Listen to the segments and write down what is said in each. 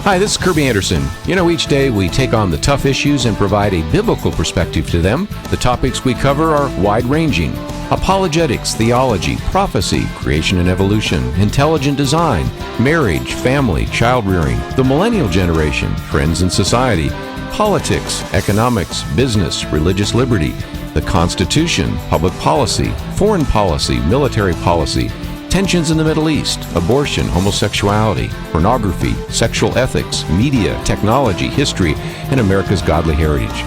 Hi, this is Kirby Anderson. You know, each day we take on the tough issues and provide a biblical perspective to them. The topics we cover are wide-ranging. Apologetics, theology, prophecy, creation and evolution, intelligent design, marriage, family, child-rearing, the millennial generation, trends in society, politics, economics, business, religious liberty, the Constitution, public policy, foreign policy, military policy, tensions in the Middle East, abortion, homosexuality, pornography, sexual ethics, media, technology, history, and America's godly heritage.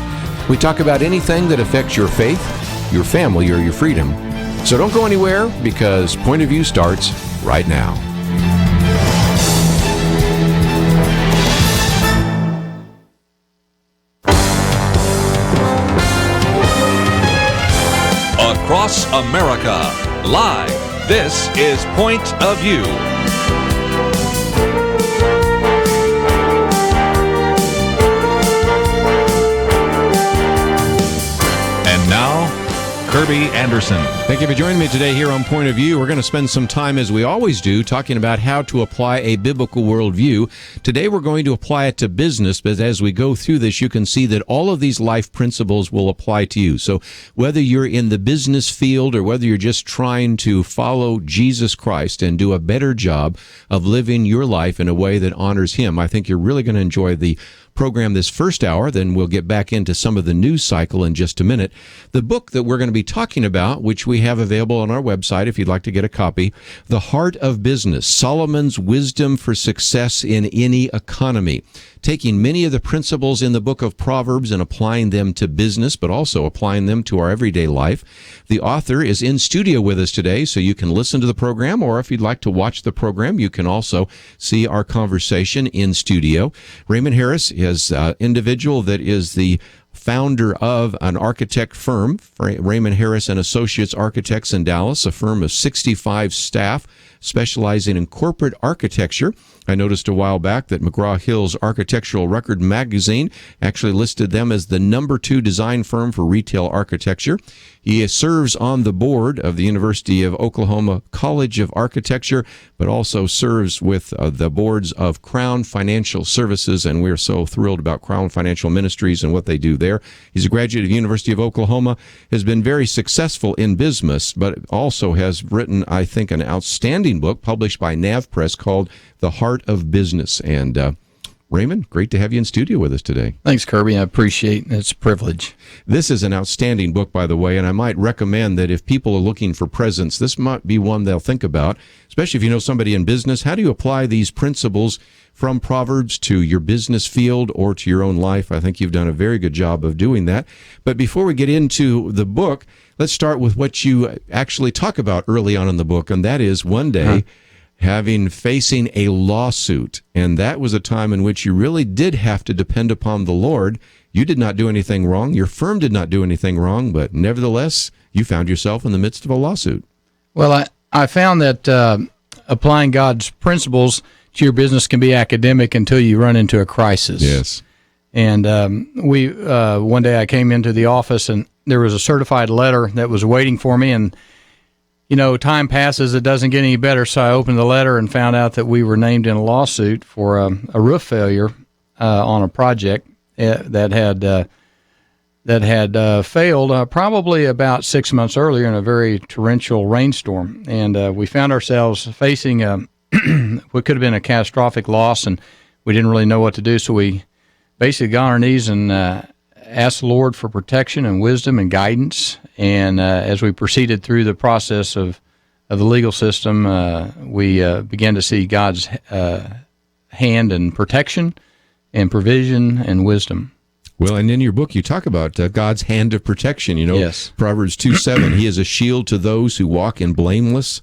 We talk about anything that affects your faith, your family, or your freedom. So don't go anywhere, because Point of View starts right now. Across America, live. This is Point of View. And now, Kirby Anderson. Thank you for joining me today here on Point of View. We're going to spend some time, as we always do, talking about how to apply a biblical worldview. Today we're going to apply it to business, but as we go through this, you can see that all of these life principles will apply to you. So whether you're in the business field or whether you're just trying to follow Jesus Christ and do a better job of living your life in a way that honors Him, I think you're really going to enjoy the program this first hour. Then we'll get back into some of the news cycle in just a minute. The book that we're going to be talking about, which we have available on our website if you'd like to get a copy, The Heart of Business, Solomon's Wisdom for Success in Any Economy. Taking many of the principles in the book of Proverbs and applying them to business, but also applying them to our everyday life. The author is in studio with us today, so you can listen to the program, or if you'd like to watch the program, you can also see our conversation in studio. Raymond Harris is an individual that is the founder of an architect firm, Raymond Harris and Associates Architects in Dallas, a firm of 65 staff specializing in corporate architecture. I noticed a while back that McGraw-Hill's Architectural Record magazine actually listed them as the #2 design firm for retail architecture. He serves on the board of the University of Oklahoma College of Architecture, but also serves with the boards of Crown Financial Services, and we're so thrilled about Crown Financial Ministries and what they do there. He's a graduate of the University of Oklahoma, has been very successful in business, but also has written, I think, an outstanding book published by Nav Press called The Heart of Business. And Raymond, great to have you in studio with us today. Thanks, Kirby. I appreciate it. It's a privilege. This is an outstanding book, by the way, and I might recommend that if people are looking for presents, this might be one they'll think about, especially if you know somebody in business. How do you apply these principles from Proverbs to your business field or to your own life? I think you've done a very good job of doing that. But before we get into the book, let's start with what you actually talk about early on in the book, and that is one day facing a lawsuit. And that was a time in which you really did have to depend upon the Lord. You did not do anything wrong. Your firm did not do anything wrong, but nevertheless, you found yourself in the midst of a lawsuit. Well, I found that applying God's principles to your business can be academic until you run into a crisis. Yes. And one day I came into the office and there was a certified letter that was waiting for me, and you know, time passes, it doesn't get any better, so I opened the letter and found out that we were named in a lawsuit for a roof failure on a project that had failed probably about 6 months earlier in a very torrential rainstorm. And we found ourselves facing what could have been a catastrophic loss, and we didn't really know what to do, so we basically got on our knees and asked the Lord for protection and wisdom and guidance. And as we proceeded through the process of the legal system, we began to see God's hand and protection and provision and wisdom. Well, and in your book, you talk about God's hand of protection. You know, yes. Proverbs 2:7, He is a shield to those who walk in blameless.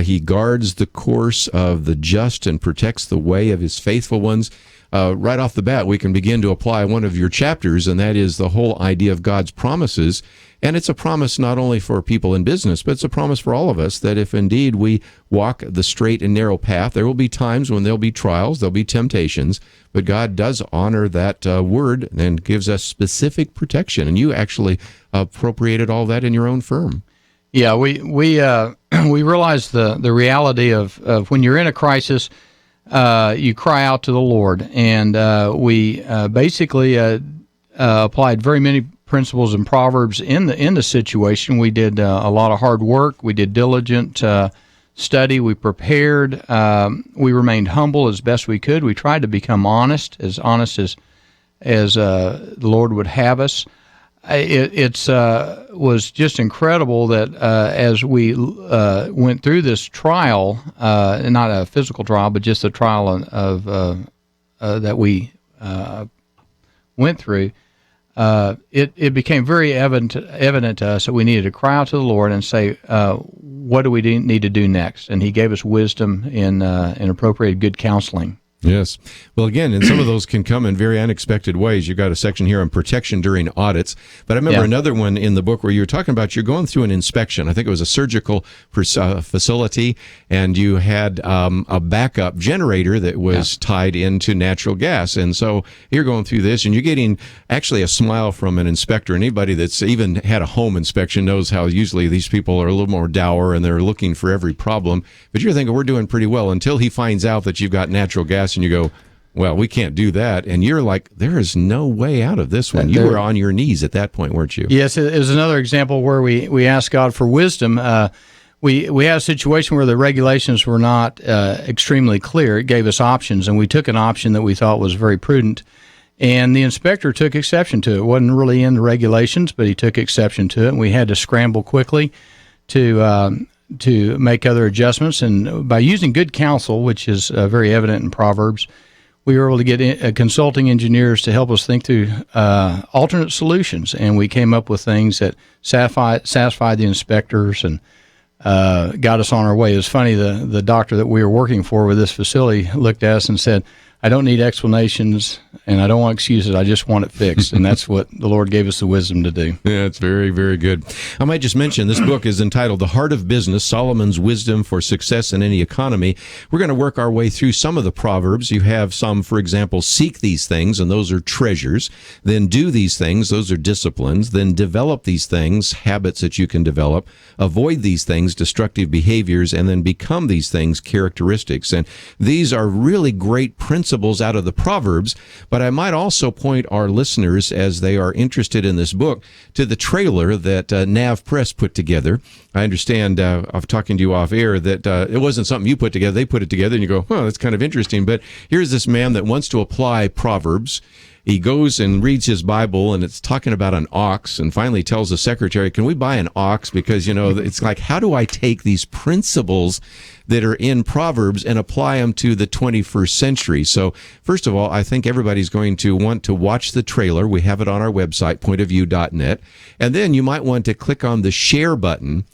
He guards the course of the just and protects the way of His faithful ones. Right off the bat, we can begin to apply one of your chapters, and that is the whole idea of God's promises. And it's a promise not only for people in business, but it's a promise for all of us that if indeed we walk the straight and narrow path, there will be times when there'll be trials, there'll be temptations, but God does honor that word and gives us specific protection. And you actually appropriated all that in your own firm. Yeah, we realize the reality of when you're in a crisis. you cry out to the Lord. And we basically applied very many principles and proverbs in the situation. We did a lot of hard work. We did diligent study. We prepared. We remained humble as best we could. We tried to become honest as the Lord would have us. It was just incredible that as we went through this trial, not a physical trial, but just a trial of that we went through, it became very evident to us that we needed to cry out to the Lord and say, what do we need to do next? And He gave us wisdom in appropriate good counseling. Yes. Well, again, and some of those can come in very unexpected ways. You've got a section here on protection during audits. But I remember another one in the book where you were talking about you're going through an inspection. I think it was a surgical facility, and you had a backup generator that was tied into natural gas. And so you're going through this, and you're getting actually a smile from an inspector. Anybody that's even had a home inspection knows how usually these people are a little more dour, and they're looking for every problem. But you're thinking, we're doing pretty well, until he finds out that you've got natural gas. And you go, well, we can't do that. And you're like, there is no way out of this one. You were on your knees at that point, weren't you? Yes, it was another example where we asked God for wisdom. We had a situation where the regulations were not extremely clear. It gave us options, and we took an option that we thought was very prudent. And the inspector took exception to it. It wasn't really in the regulations, but he took exception to it. And we had to scramble quickly to make other adjustments. And by using good counsel, which is very evident in Proverbs, we were able to get consulting engineers to help us think through alternate solutions. And we came up with things that satisfied the inspectors and got us on our way. It was funny, the doctor that we were working for with this facility looked at us and said, I don't need explanations and I don't want excuses. I just want it fixed. And that's what the Lord gave us the wisdom to do. Yeah, it's very, very good. I might just mention this book is entitled The Heart of Business, Solomon's Wisdom for Success in Any Economy. We're going to work our way through some of the Proverbs. You have some, for example, seek these things, and those are treasures. Then do these things, those are disciplines. Then develop these things, habits that you can develop. Avoid these things, destructive behaviors. And then become these things, characteristics. And these are really great principles out of the Proverbs, but I might also point our listeners, as they are interested in this book, to the trailer that Nav Press put together. I understand, of talking to you off air, that it wasn't something you put together. They put it together, and you go, well, that's kind of interesting. But here's this man that wants to apply Proverbs. He goes and reads his Bible, and it's talking about an ox, and finally tells the secretary, can we buy an ox? Because, you know, it's like, how do I take these principles that are in Proverbs and apply them to the 21st century? So, first of all, I think everybody's going to want to watch the trailer. We have it on our website, pointofview.net. And then you might want to click on the share button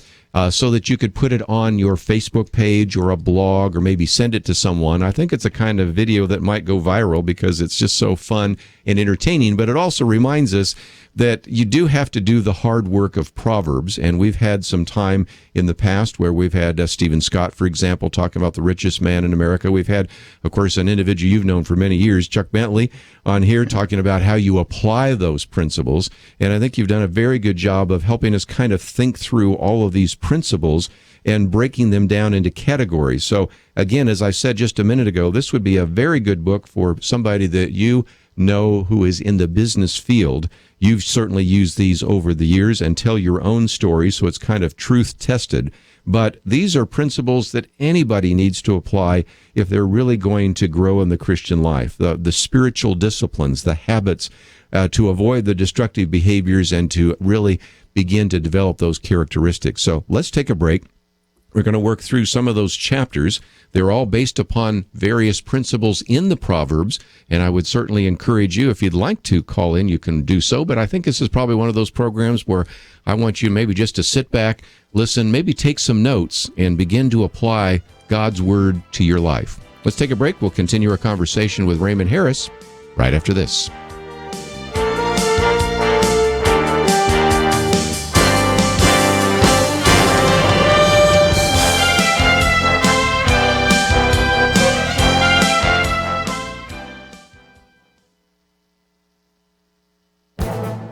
so that you could put it on your Facebook page or a blog, or maybe send it to someone. I think it's a kind of video that might go viral because it's just so fun and entertaining. But it also reminds us that you do have to do the hard work of Proverbs. And we've had some time in the past where we've had Stephen Scott, for example, talking about the richest man in America. We've had, of course, an individual you've known for many years, Chuck Bentley, on here talking about how you apply those principles. And I think you've done a very good job of helping us kind of think through all of these principles and breaking them down into categories. So again, as I said just a minute ago, this would be a very good book for somebody that you know who is in the business field. You've certainly used these over the years and tell your own story, so it's kind of truth tested. But these are principles that anybody needs to apply if they're really going to grow in the Christian life. The spiritual disciplines, the habits to avoid the destructive behaviors and to really begin to develop those characteristics. So let's take a break. We're going to work through some of those chapters. They're all based upon various principles in the Proverbs, and I would certainly encourage you, if you'd like to call in, you can do so. But I think this is probably one of those programs where I want you maybe just to sit back, listen, maybe take some notes, and begin to apply God's Word to your life. Let's take a break. We'll continue our conversation with Raymond Harris right after this.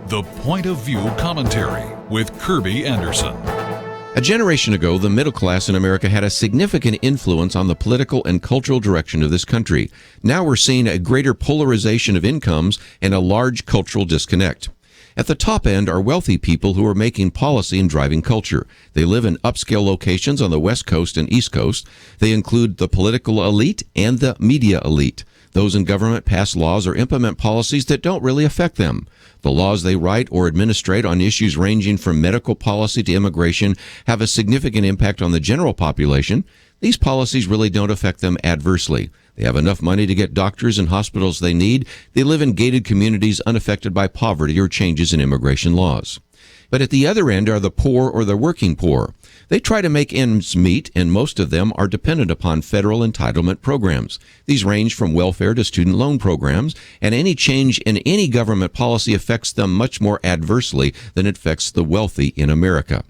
The Point of View Commentary with Kirby Anderson. A generation ago, the middle class in America had a significant influence on the political and cultural direction of this country. Now we're seeing a greater polarization of incomes and a large cultural disconnect. At the top end are wealthy people who are making policy and driving culture. They live in upscale locations on the West Coast and East Coast. They include the political elite and the media elite. Those in government pass laws or implement policies that don't really affect them. The laws they write or administrate on issues ranging from medical policy to immigration have a significant impact on the general population. These policies really don't affect them adversely. They have enough money to get doctors and hospitals they need. They live in gated communities unaffected by poverty or changes in immigration laws. But at the other end are the poor or the working poor. They try to make ends meet, and most of them are dependent upon federal entitlement programs. These range from welfare to student loan programs, and any change in any government policy affects them much more adversely than it affects the wealthy in America.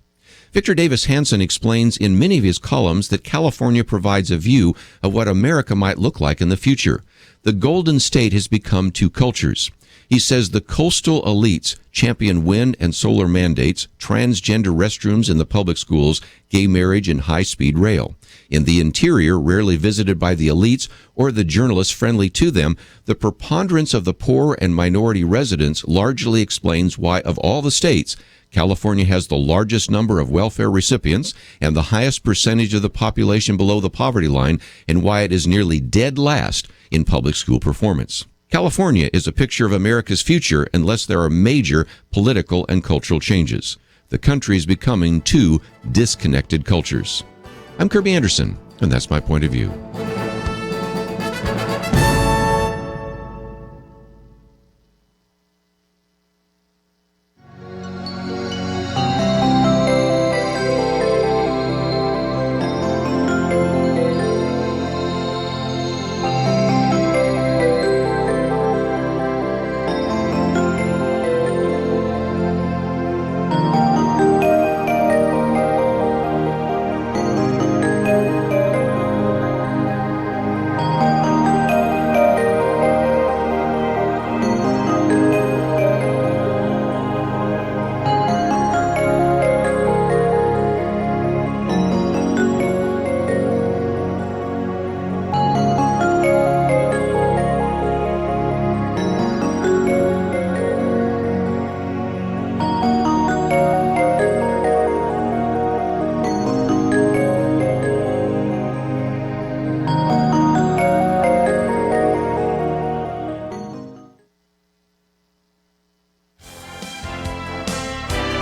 Victor Davis Hanson explains in many of his columns that California provides a view of what America might look like in the future. The Golden State has become two cultures. He says the coastal elites champion wind and solar mandates, transgender restrooms in the public schools, gay marriage, and high-speed rail. In the interior, rarely visited by the elites or the journalists friendly to them, the preponderance of the poor and minority residents largely explains why, of all the states, California has the largest number of welfare recipients and the highest percentage of the population below the poverty line, and why it is nearly dead last in public school performance. California is a picture of America's future unless there are major political and cultural changes. The country is becoming two disconnected cultures. I'm Kirby Anderson, and that's my point of view.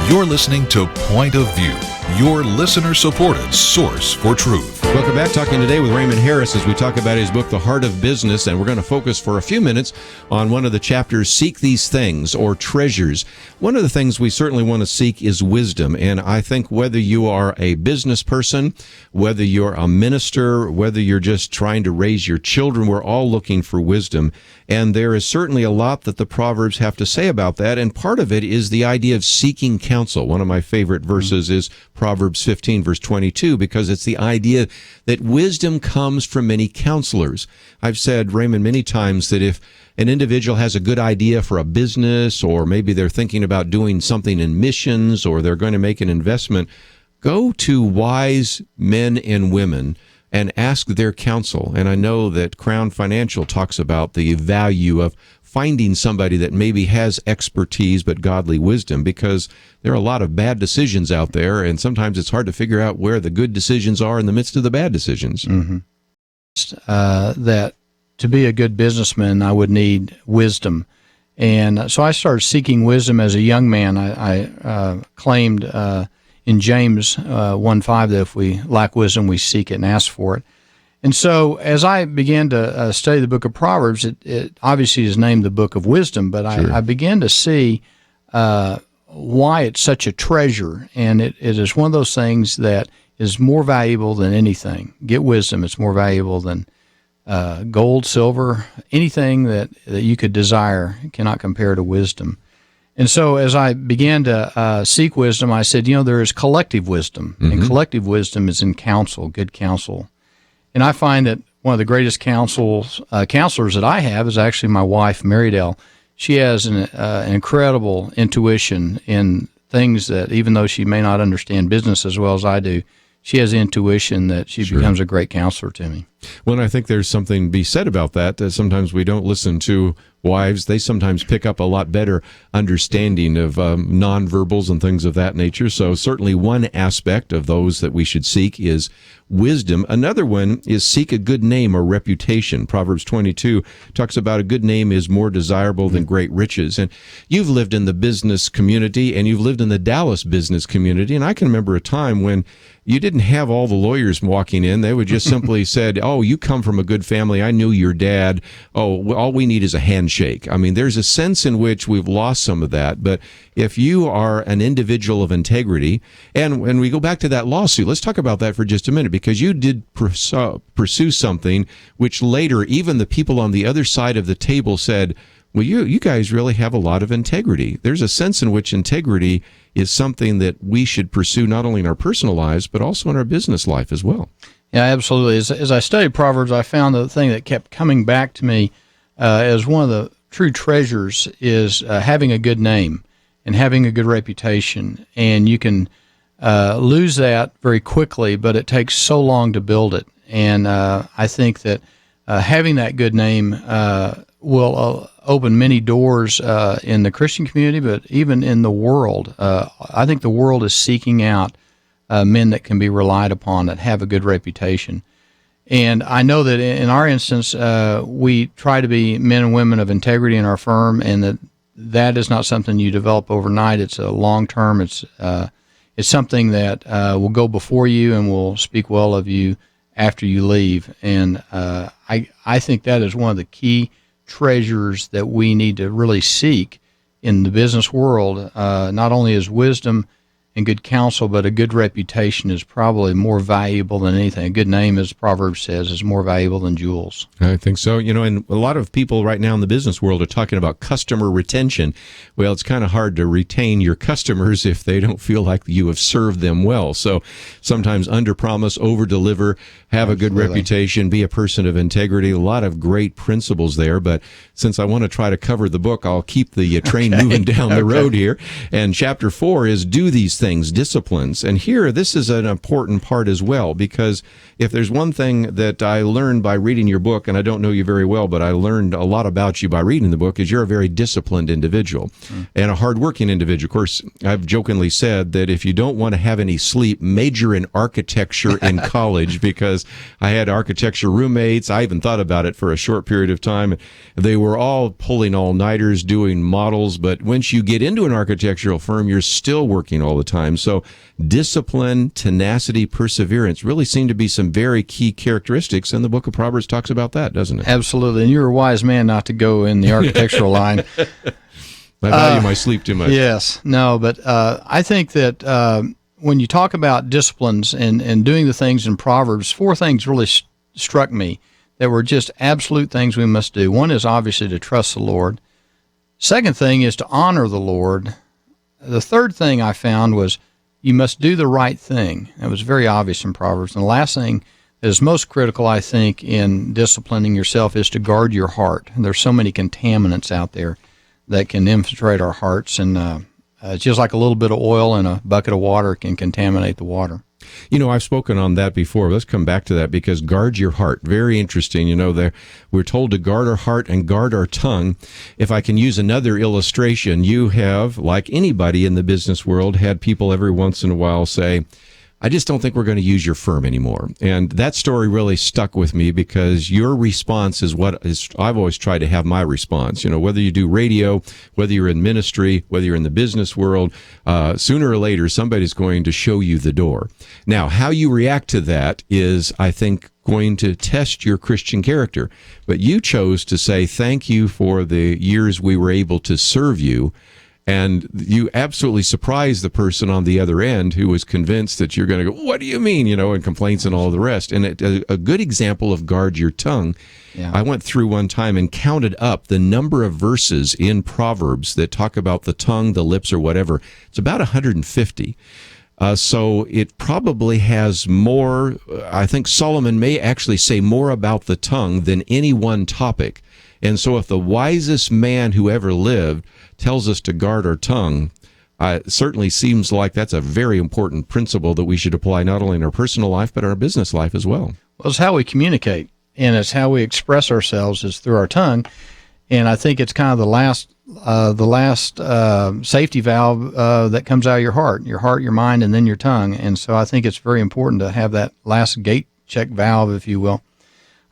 You're listening to Point of View, your listener-supported source for truth. Welcome back. Talking today with Raymond Harris as we talk about his book, The Heart of Business, and we're going to focus for a few minutes on one of the chapters, Seek These Things, or Treasures. One of the things we certainly want to seek is wisdom, and I think whether you are a business person, whether you're a minister, whether you're just trying to raise your children, we're all looking for wisdom, and there is certainly a lot that the Proverbs have to say about that, and part of it is the idea of seeking counsel. One of my favorite verses is Proverbs 15, verse 22, because it's the idea that wisdom comes from many counselors. I've said, Raymond, many times that if an individual has a good idea for a business, or maybe they're thinking about doing something in missions, or they're going to make an investment, go to wise men and women and ask their counsel. And I know that Crown Financial talks about the value of finding somebody that maybe has expertise but godly wisdom, because there are a lot of bad decisions out there, and sometimes it's hard to figure out where the good decisions are in the midst of the bad decisions. Mm-hmm. That to be a good businessman, I would need wisdom. And so I started seeking wisdom as a young man. I claimed in James 1:5 that if we lack wisdom, we seek it and ask for it. And so as I began to study the book of Proverbs, it obviously is named the book of wisdom, but Sure. I began to see why it's such a treasure. And it is one of those things that is more valuable than anything. Get wisdom. It's more valuable than gold, silver, anything that you could desire cannot compare to wisdom. And so as I began to seek wisdom, I said, there is collective wisdom, and collective wisdom is in counsel, good counsel. And I find that one of the greatest counselors that I have is actually my wife, Marydell. She has an incredible intuition in things that, even though she may not understand business as well as I do, she has intuition that she becomes a great counselor to me. Well, and I think there's something to be said about that. Sometimes we don't listen to wives. They sometimes pick up a lot better understanding of nonverbals and things of that nature. So certainly one aspect of those that we should seek is wisdom. Another one is seek a good name or reputation. Proverbs 22 talks about a good name is more desirable than great riches. And you've lived in the business community, and you've lived in the Dallas business community. And I can remember a time when you didn't have all the lawyers walking in. They would just simply said, "Oh, you come from a good family. I knew your dad. Oh, all we need is a handshake." I mean, there's a sense in which we've lost some of that. But if you are an individual of integrity, and when we go back to that lawsuit, let's talk about that for just a minute, because you did pursue something which later even the people on the other side of the table said, well, you guys really have a lot of integrity. There's a sense in which integrity is something that we should pursue not only in our personal lives, but also in our business life as well. Yeah, absolutely. As I studied Proverbs, I found the thing that kept coming back to me as one of the true treasures is having a good name and having a good reputation. And you can lose that very quickly, but it takes so long to build it. And I think that having that good name will open many doors in the Christian community, but even in the world. I think the world is seeking out men that can be relied upon, that have a good reputation. And I know that in our instance, we try to be men and women of integrity in our firm, and that is not something you develop overnight. It's a long term. It's something that will go before you and will speak well of you after you leave. And I think that is one of the key treasures that we need to really seek in the business world. Not only is wisdom and good counsel, but a good reputation is probably more valuable than anything. A good name, as Proverbs says, is more valuable than jewels. I think so. You know, and a lot of people right now in the business world are talking about customer retention. Well, it's kind of hard to retain your customers if they don't feel like you have served them well. So sometimes under-promise, over-deliver, have a good reputation, be a person of integrity. A lot of great principles there. But since I want to try to cover the book, I'll keep the train moving down the road here. And chapter 4 is do these things, disciplines. And here, this is an important part as well, because if there's one thing that I learned by reading your book, and I don't know you very well, but I learned a lot about you by reading the book, is you're a very disciplined individual and a hardworking individual. Of course, I've jokingly said that if you don't want to have any sleep, major in architecture in college, because I had architecture roommates. I even thought about it for a short period of time. They were all pulling all-nighters, doing models, but once you get into an architectural firm, you're still working all the time. So discipline, tenacity, perseverance really seem to be some very key characteristics, and the book of Proverbs talks about that, doesn't it? Absolutely, and you're a wise man not to go in the architectural line. I value my sleep too much. Yes, no, but I think that when you talk about disciplines and doing the things in Proverbs, 4 things really struck me that were just absolute things we must do. One is obviously to trust the Lord. Second thing is to honor the Lord. The third thing I found was you must do the right thing. That was very obvious in Proverbs. And the last thing that is most critical, I think, in disciplining yourself is to guard your heart. And there's so many contaminants out there that can infiltrate our hearts, and it's just like a little bit of oil in a bucket of water can contaminate the water. You know, I've spoken on that before. Let's come back to that, because guard your heart. Very interesting. You know, we're told to guard our heart and guard our tongue. If I can use another illustration, you have, like anybody in the business world, had people every once in a while say, I just don't think we're going to use your firm anymore. And that story really stuck with me, because your response is what I've always tried to have my response. You know, whether you do radio, whether you're in ministry, whether you're in the business world, sooner or later, somebody's going to show you the door. Now, how you react to that is, I think, going to test your Christian character. But you chose to say, thank you for the years we were able to serve you. And you absolutely surprised the person on the other end who was convinced that you're going to go, what do you mean, you know, and complaints and all the rest. And a good example of guard your tongue, I went through one time and counted up the number of verses in Proverbs that talk about the tongue, the lips, or whatever. It's about 150. So it probably has more. I think Solomon may actually say more about the tongue than any one topic. And so if the wisest man who ever lived tells us to guard our tongue, It certainly seems like that's a very important principle that we should apply not only in our personal life, but our business life as well. Well, it's how we communicate, and it's how we express ourselves is through our tongue. And I think it's kind of the last safety valve that comes out of your heart, your mind, and then your tongue. And so I think it's very important to have that last gate check valve, if you will.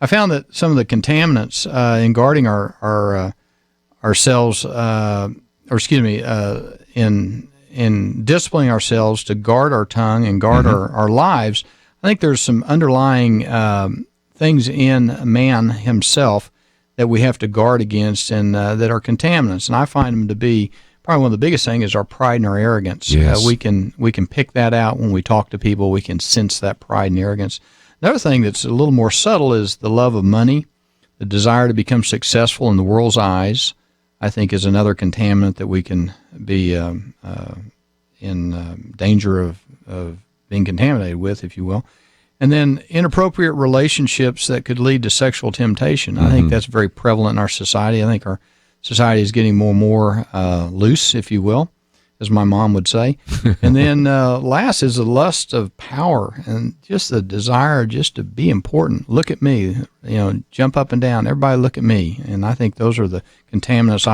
I found that some of the contaminants in guarding ourselves, in disciplining ourselves to guard our tongue and guard our lives, I think there's some underlying things in man himself that we have to guard against and that are contaminants. And I find them to be probably one of the biggest things is our pride and our arrogance. Yes. We can pick that out when we talk to people. We can sense that pride and arrogance. Another thing that's a little more subtle is the love of money, the desire to become successful in the world's eyes, I think is another contaminant that we can be in danger of being contaminated with, if you will. And then inappropriate relationships that could lead to sexual temptation. I think that's very prevalent in our society. I think our society is getting more and more loose, if you will, as my mom would say. And then last is the lust of power and just the desire just to be important. Look at me, jump up and down. Everybody look at me. And I think those are the contaminants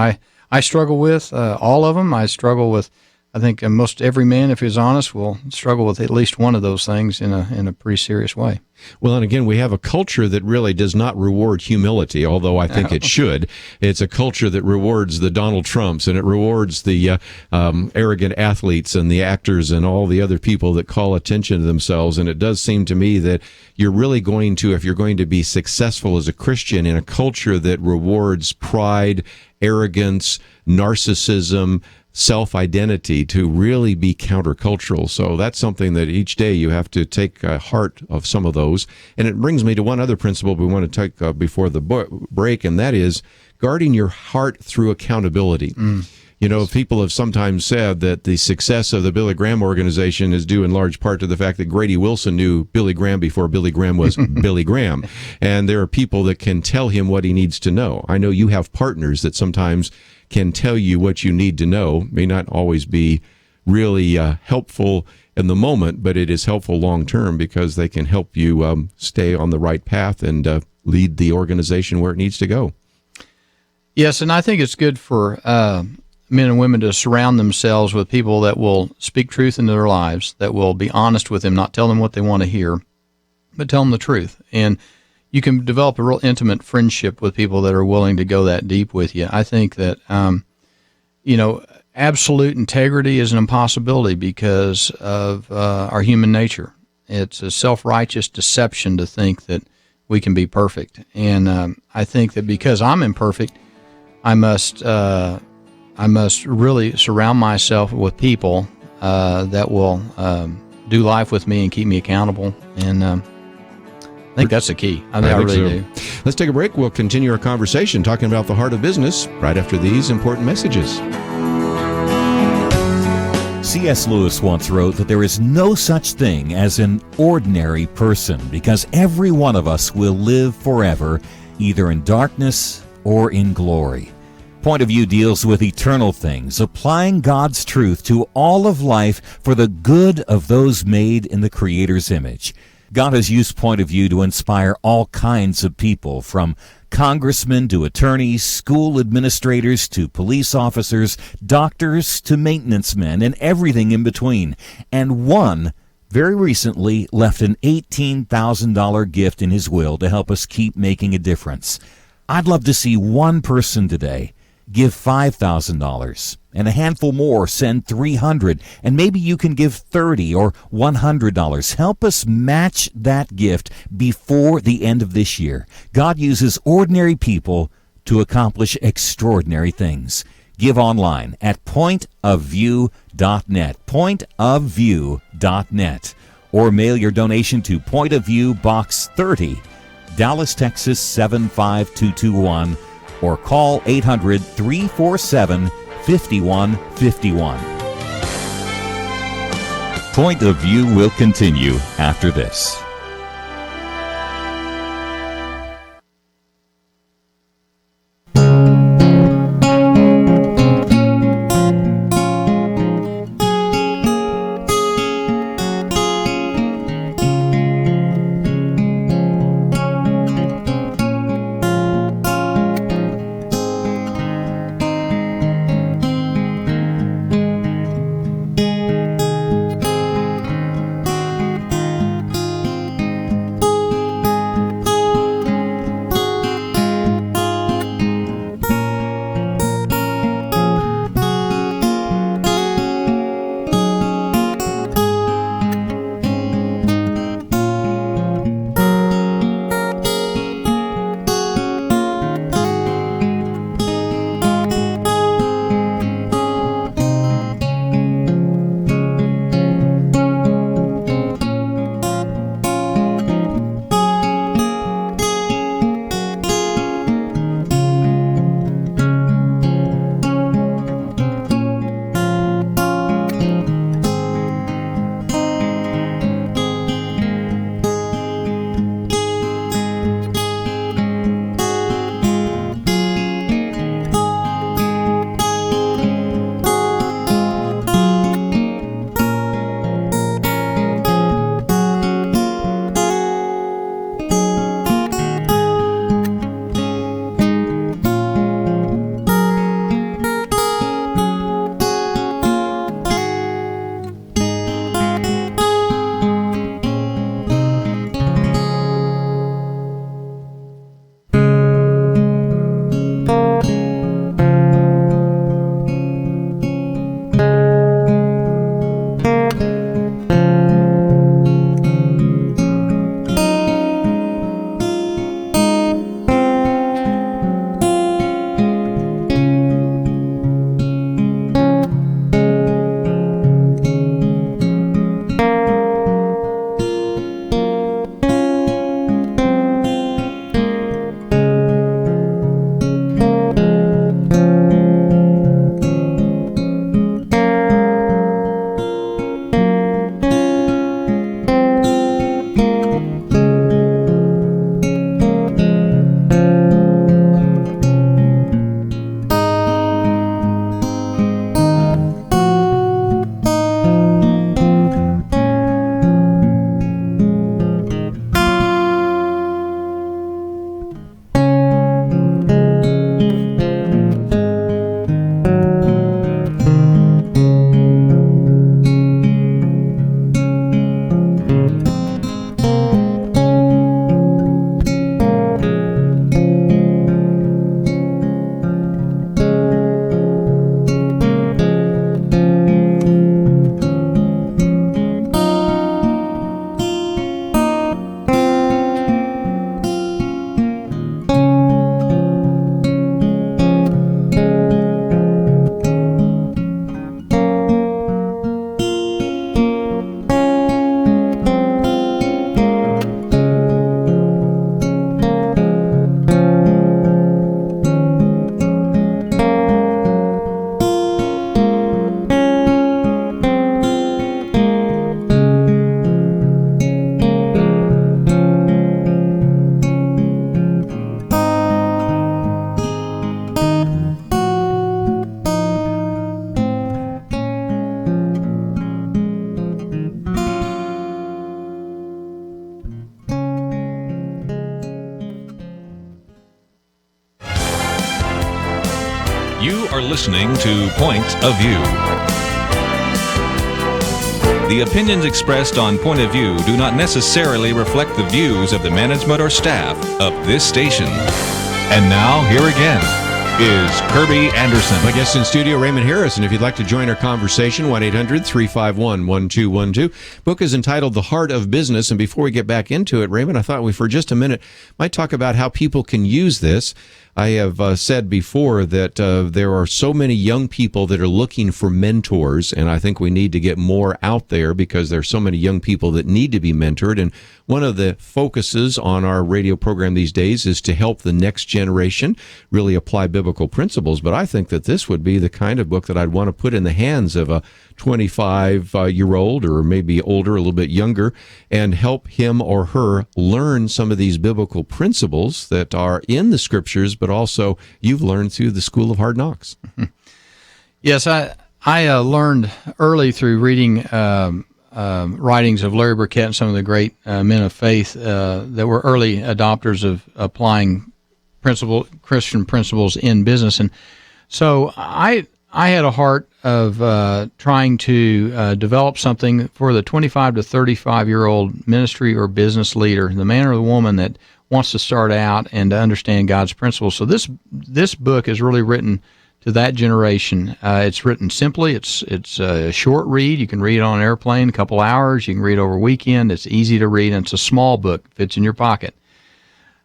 I struggle with, all of them. I struggle with, I think most every man, if he's honest, will struggle with at least one of those things in a pretty serious way. Well, and again, we have a culture that really does not reward humility, although I think it should. It's a culture that rewards the Donald Trumps, and it rewards the arrogant athletes and the actors and all the other people that call attention to themselves. And it does seem to me that you're really going to, if you're going to be successful as a Christian in a culture that rewards pride, arrogance, narcissism, self-identity, to really be countercultural. So that's something that each day you have to take heart of some of those. And it brings me to one other principle we want to take before the break, and that is guarding your heart through accountability. People have sometimes said that the success of the Billy Graham organization is due in large part to the fact that Grady Wilson knew Billy Graham before Billy Graham was Billy Graham. And there are people that can tell him what he needs to know. I know you have partners that sometimes can tell you what you need to know. May not always be really helpful in the moment, but it is helpful long term because they can help you stay on the right path and lead the organization where it needs to go. Yes, and I think it's good for men and women to surround themselves with people that will speak truth into their lives, that will be honest with them, not tell them what they want to hear, but tell them the truth. And you can develop a real intimate friendship with people that are willing to go that deep with you. I think that, absolute integrity is an impossibility because of our human nature. It's a self-righteous deception to think that we can be perfect. And I think that because I'm imperfect, I must really surround myself with people that will do life with me and keep me accountable. And I think that's the key. I really do. Let's take a break. We'll continue our conversation talking about the heart of business right after these important messages. C.S. Lewis once wrote that there is no such thing as an ordinary person because every one of us will live forever, either in darkness or in glory. Point of View deals with eternal things, applying God's truth to all of life for the good of those made in the Creator's image. God has used Point of View to inspire all kinds of people, from congressmen to attorneys, school administrators to police officers, doctors to maintenance men, and everything in between. And one, very recently, left an $18,000 gift in his will to help us keep making a difference. I'd love to see one person today give $5,000, and a handful more send $300, and maybe you can give $30 or $100. Help us match that gift before the end of this year. God uses ordinary people to accomplish extraordinary things. Give online at pointofview.net, pointofview.net, or mail your donation to Point of View Box 30, Dallas, Texas 75221, or call 800-347-5151. Point of View will continue after this. You are listening to Point of View. The opinions expressed on Point of View do not necessarily reflect the views of the management or staff of this station. And now, here again is Kirby Anderson. My guest in studio, Raymond Harris, and if you'd like to join our conversation, 1-800-351-1212. Book is entitled The Heart of Business, and before we get back into it, Raymond, I thought we, for just a minute, might talk about how people can use this. I have said before that there are so many young people that are looking for mentors, and I think we need to get more out there because there are so many young people that need to be mentored. And one of the focuses on our radio program these days is to help the next generation really apply biblical principles. But I think that this would be the kind of book that I'd want to put in the hands of a 25-year-old or maybe older, a little bit younger, and help him or her learn some of these biblical principles that are in the scriptures, but also you've learned through the School of Hard Knocks. Yes, I learned early through reading writings of Larry Burkett and some of the great men of faith that were early adopters of applying Christian principles in business. And so I had a heart of trying to develop something for the 25 to 35-year-old ministry or business leader, the man or the woman that wants to start out and to understand God's principles. So this book is really written to that generation. It's written simply. It's a short read. You can read it on an airplane, a couple hours. You can read over a weekend. It's easy to read, and it's a small book. Fits in your pocket.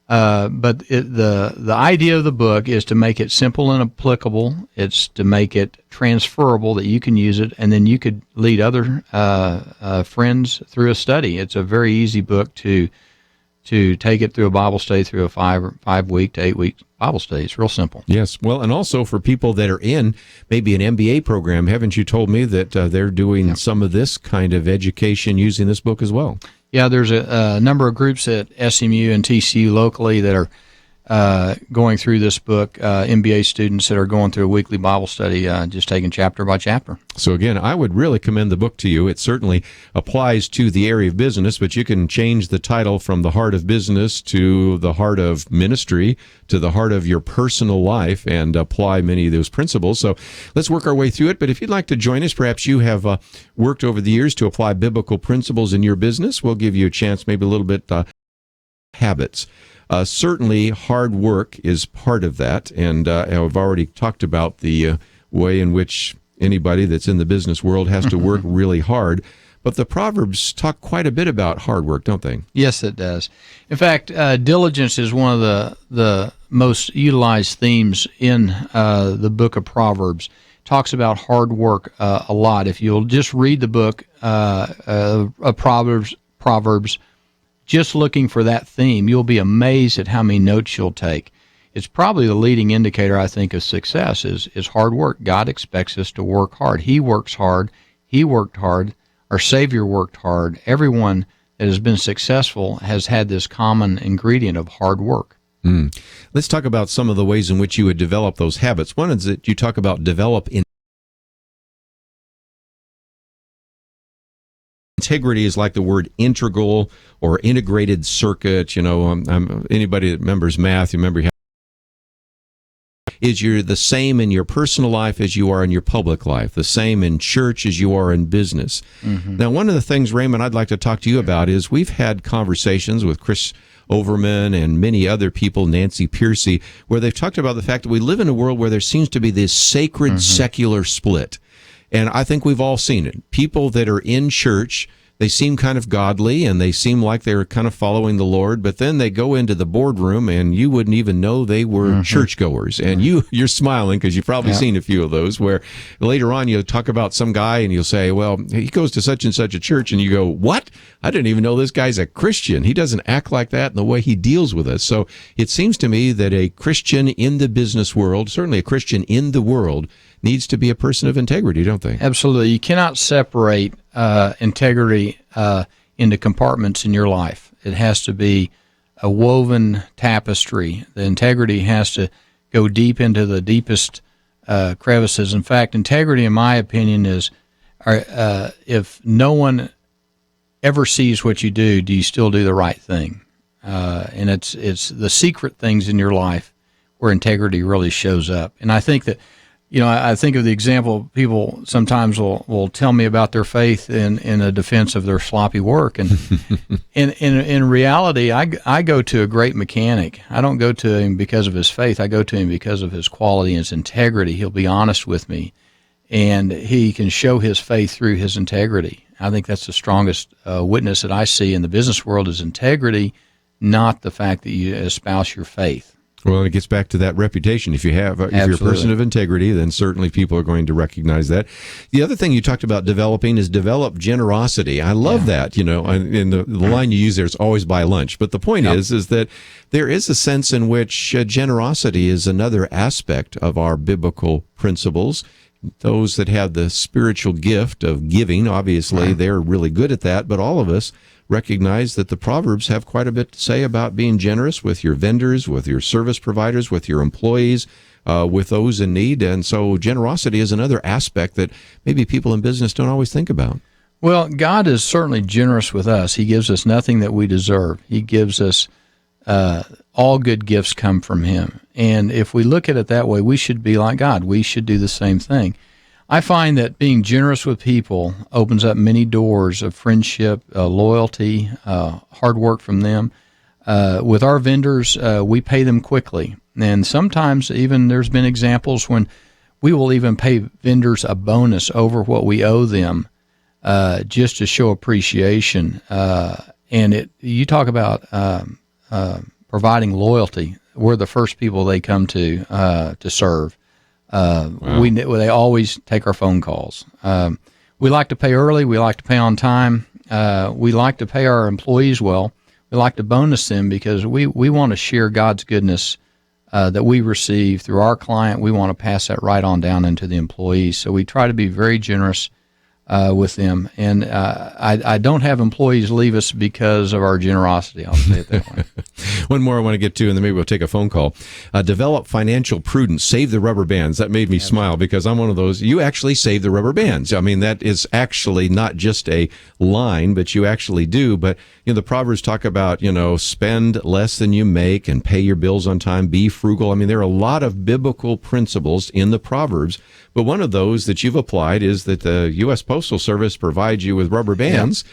But the idea of the book is to make it simple and applicable. It's to make it transferable that you can use it, and then you could lead other friends through a study. It's a very easy book to take it through a Bible study, through a 5 week to 8 week Bible study. It's real simple. Yes. Well, and also for people that are in maybe an MBA program, haven't you told me that they're doing some of this kind of education using this book as well? Yeah, there's a number of groups at SMU and TCU locally that are going through this book, MBA students that are going through a weekly Bible study, just taking chapter by chapter. So again, I would really commend the book to you. It certainly applies to the area of business, but you can change the title from the heart of business to the heart of ministry to the heart of your personal life and apply many of those principles. So let's work our way through it. But if you'd like to join us, perhaps you have worked over the years to apply biblical principles in your business. We'll give you a chance, maybe a little bit habits. Certainly, hard work is part of that, and I've already talked about the way in which anybody that's in the business world has to work really hard. But the Proverbs talk quite a bit about hard work, don't they? Yes, it does. In fact, diligence is one of the most utilized themes in the book of Proverbs. It talks about hard work a lot. If you'll just read the book of Proverbs, just looking for that theme, you'll be amazed at how many notes you'll take. It's probably the leading indicator, I think, of success is hard work. God expects us to work hard. He works hard. He worked hard. Our Savior worked hard. Everyone that has been successful has had this common ingredient of hard work. Let's talk about some of the ways in which you would develop those habits. One is that you talk about integrity is like the word integral or integrated circuit. You know, anybody that remembers math, you remember is you're the same in your personal life as you are in your public life, the same in church as you are in business. Now, one of the things, Raymond, I'd like to talk to you about is we've had conversations with Chris Overman and many other people, Nancy Piercy, where they've talked about the fact that we live in a world where there seems to be this sacred secular split. And I think we've all seen it. People that are in church, they seem kind of godly and they seem like they're kind of following the Lord, but then they go into the boardroom and you wouldn't even know they were churchgoers. And you're smiling because you've probably seen a few of those where later on you'll talk about some guy and you'll say, well, he goes to such and such a church, and you go, what? I didn't even know this guy's a Christian. He doesn't act like that in the way he deals with us. So it seems to me that a Christian in the business world, certainly a Christian in the world, needs to be a person of integrity, don't they? Absolutely. You cannot separate integrity into compartments in your life. It has to be a woven tapestry. The integrity has to go deep into the deepest crevices. In fact, integrity, in my opinion, is if no one ever sees what you do you still do the right thing? And it's the secret things in your life where integrity really shows up. And I think that I think of the example, people sometimes will tell me about their faith in a defense of their sloppy work. And in reality, I go to a great mechanic. I don't go to him because of his faith. I go to him because of his quality and his integrity. He'll be honest with me, and he can show his faith through his integrity. I think that's the strongest witness that I see in the business world is integrity, not the fact that you espouse your faith. Well, it gets back to that reputation. If you're a person of integrity, then certainly people are going to recognize that. The other thing you talked about developing is develop generosity. I love that, and the line you use there is always buy lunch. But the point is that there is a sense in which generosity is another aspect of our biblical principles. Those that have the spiritual gift of giving, obviously, they're really good at that, but all of us recognize that the Proverbs have quite a bit to say about being generous with your vendors, with your service providers, with your employees, with those in need. And so generosity is another aspect that maybe people in business don't always think about. Well, God is certainly generous with us. He gives us nothing that we deserve. He gives us all good gifts come from Him. And if we look at it that way, we should be like God. We should do the same thing. I find that being generous with people opens up many doors of friendship, loyalty, hard work from them. With our vendors, we pay them quickly. And sometimes even there's been examples when we will even pay vendors a bonus over what we owe them just to show appreciation. And you talk about providing loyalty. We're the first people they come to serve. Wow. They always take our phone calls. We like to pay early. We like to pay on time. We like to pay our employees well. We like to bonus them because we want to share God's goodness that we receive through our client. We want to pass that right on down into the employees. So we try to be very generous with them. And I don't have employees leave us because of our generosity. I'll say it that way. One more I want to get to, and then maybe we'll take a phone call. Develop financial prudence. Save the rubber bands. That made me smile because I'm one of those. You actually save the rubber bands. I mean, that is actually not just a line, but you actually do. But the Proverbs talk about, spend less than you make and pay your bills on time. Be frugal. I mean, there are a lot of biblical principles in the Proverbs. But one of those that you've applied is that the U.S. Postal Service provides you with rubber bands.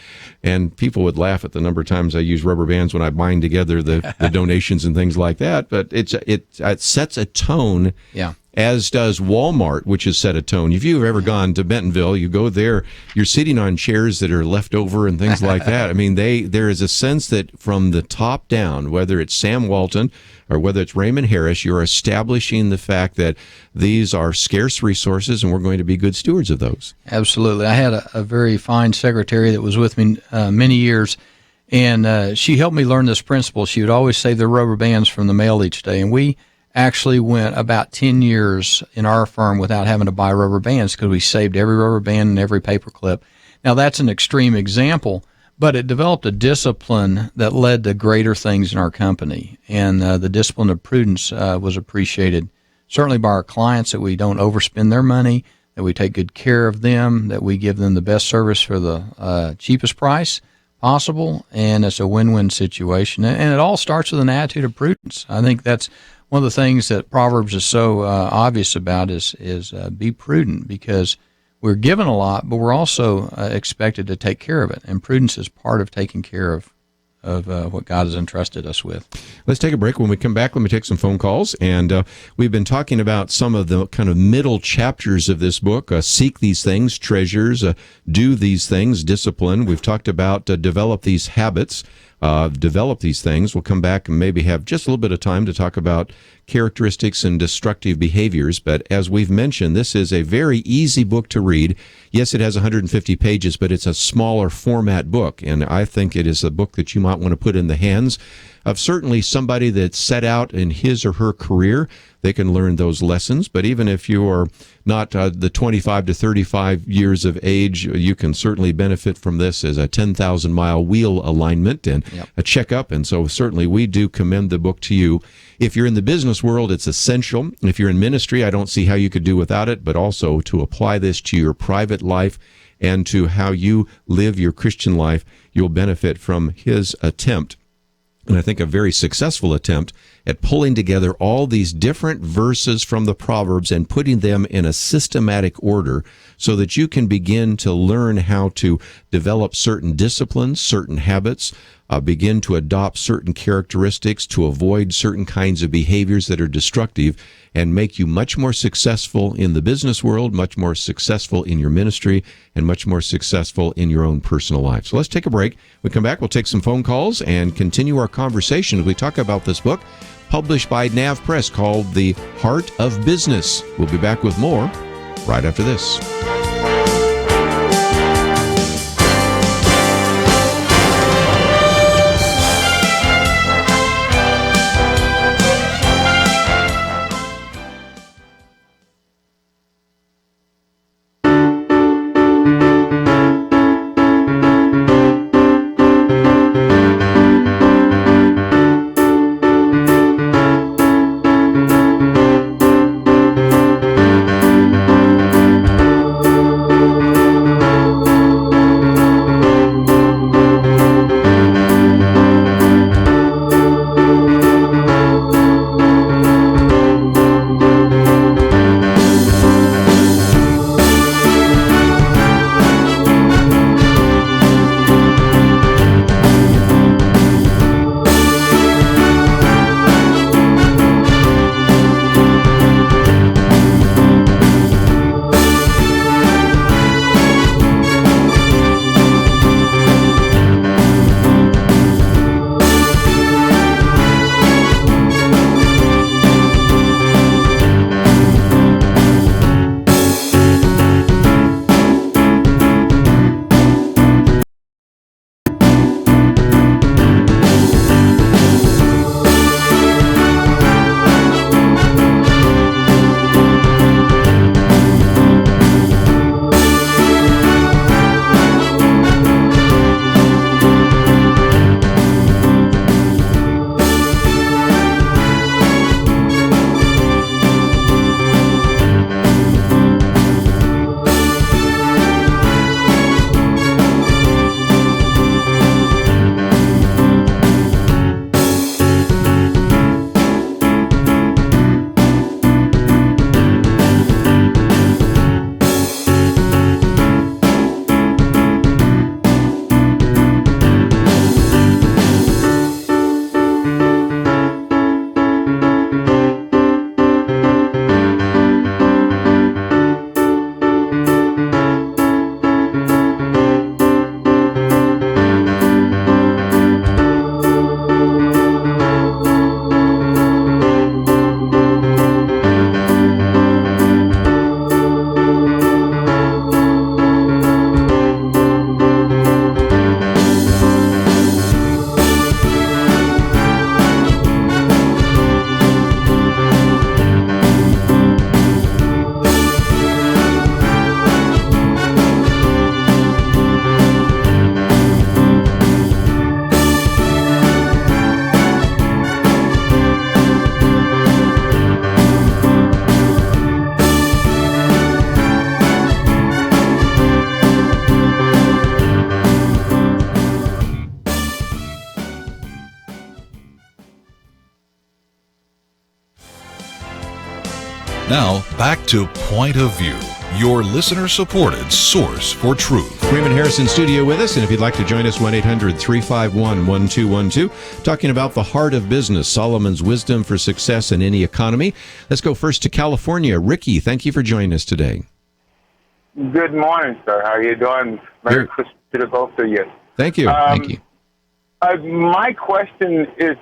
Yeah. And people would laugh at the number of times I use rubber bands when I bind together the donations and things like that. But it sets a tone, as does Walmart, which has set a tone. If you've ever gone to Bentonville, you go there, you're sitting on chairs that are left over and things like that. I mean, there is a sense that from the top down, whether it's Sam Walton or whether it's Raymond Harris, you're establishing the fact that these are scarce resources and we're going to be good stewards of those. Absolutely. I had a very fine secretary that was with me many years, and she helped me learn this principle. She would always save the rubber bands from the mail each day, and we actually went about 10 years in our firm without having to buy rubber bands because we saved every rubber band and every paper clip. Now, that's an extreme example, but it developed a discipline that led to greater things in our company. And the discipline of prudence was appreciated certainly by our clients, that we don't overspend their money, that we take good care of them, that we give them the best service for the cheapest price possible, and it's a win-win situation. And it all starts with an attitude of prudence. I think that's one of the things that Proverbs is so obvious about is be prudent, because we're given a lot, but we're also expected to take care of it. And prudence is part of taking care of what God has entrusted us with. Let's take a break. When we come back, let me take some phone calls. And we've been talking about some of the kind of middle chapters of this book. Seek these things, treasures, do these things, discipline. We've talked about develop these habits, develop these things. We'll come back and maybe have just a little bit of time to talk about characteristics and destructive behaviors. But as we've mentioned, this is a very easy book to read. Yes, it has 150 pages, but it's a smaller format book. And I think it is a book that you might want to put in the hands of certainly somebody that's set out in his or her career. They can learn those lessons. But even if you are not the 25 to 35 years of age, you can certainly benefit from this as a 10,000-mile wheel alignment and a checkup. And so certainly we do commend the book to you. If you're in the business world, it's essential. If you're in ministry, I don't see how you could do without it, but also to apply this to your private life and to how you live your Christian life, you'll benefit from his attempt, and I think a very successful attempt, at pulling together all these different verses from the Proverbs and putting them in a systematic order so that you can begin to learn how to develop certain disciplines, certain habits, begin to adopt certain characteristics to avoid certain kinds of behaviors that are destructive, and make you much more successful in the business world, much more successful in your ministry, and much more successful in your own personal life. So let's take a break. When we come back, we'll take some phone calls and continue our conversation as we talk about this book published by Nav Press called The Heart of Business. We'll be back with more right after this. Now, back to Point of View, your listener-supported source for truth. Freeman Harrison studio with us, and if you'd like to join us, 1-800-351-1212, talking about the heart of business, Solomon's wisdom for success in any economy. Let's go first to California. Ricky, thank you for joining us today. Good morning, sir. How are you doing? Merry Christmas to the both of you. Thank you. Thank you. My question is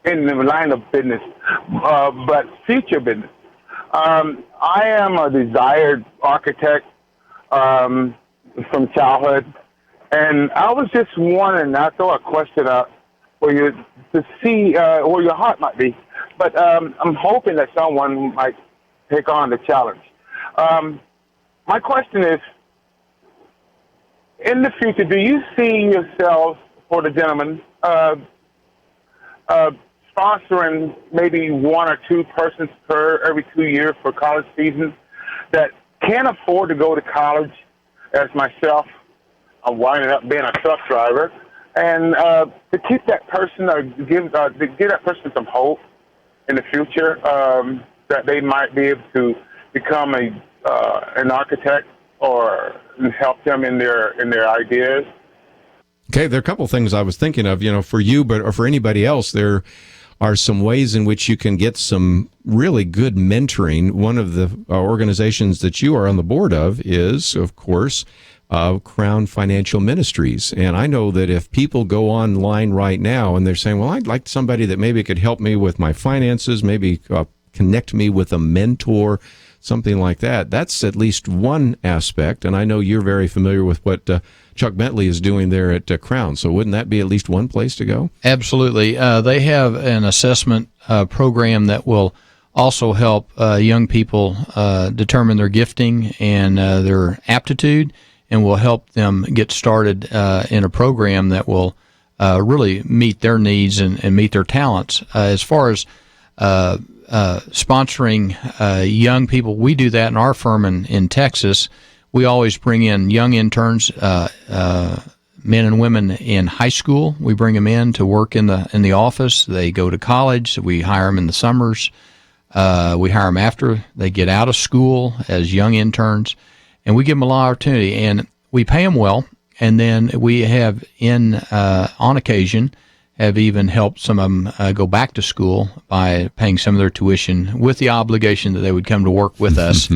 in the line of business, but future business. I am a desired architect from childhood, and I was just wondering, I throw a question out for you to see where your heart might be, but I'm hoping that someone might take on the challenge. My question is, in the future, do you see yourself, for the gentleman, sponsoring maybe one or two persons per every 2 years for college season that can't afford to go to college, as myself? I'm winding up being a truck driver, and to keep that person or to give that person some hope in the future that they might be able to become an architect or help them in their ideas? Okay, there are a couple of things I was thinking of, for you, or for anybody else. There are some ways in which you can get some really good mentoring. One of the organizations that you are on the board of is, of course, Crown Financial Ministries. And I know that if people go online right now and they're saying, well, I'd like somebody that maybe could help me with my finances, maybe connect me with a mentor, something like that. That's at least one aspect. And I know you're very familiar with what Chuck Bentley is doing there at Crown. So wouldn't that be at least one place to go? Absolutely. They have an assessment program that will also help young people determine their gifting and their aptitude, and will help them get started in a program that will really meet their needs and meet their talents. As far as sponsoring young people, we do that in our firm in Texas. We always bring in young interns, men and women in high school. We bring them in to work in the office. They go to college. We hire them in the summers. We hire them after they get out of school as young interns, and we give them a lot of opportunity. And we pay them well. And then we have on occasion, have even helped some of them go back to school by paying some of their tuition with the obligation that they would come to work with us.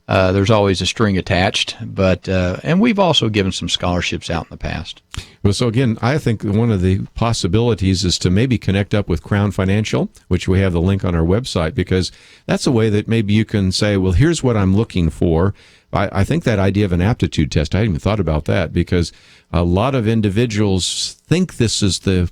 There's always a string attached, and we've also given some scholarships out in the past. Well, so again, I think one of the possibilities is to maybe connect up with Crown Financial, which we have the link on our website, because that's a way that maybe you can say, well, here's what I'm looking for. I think that idea of an aptitude test, I hadn't even thought about that, because a lot of individuals think this is the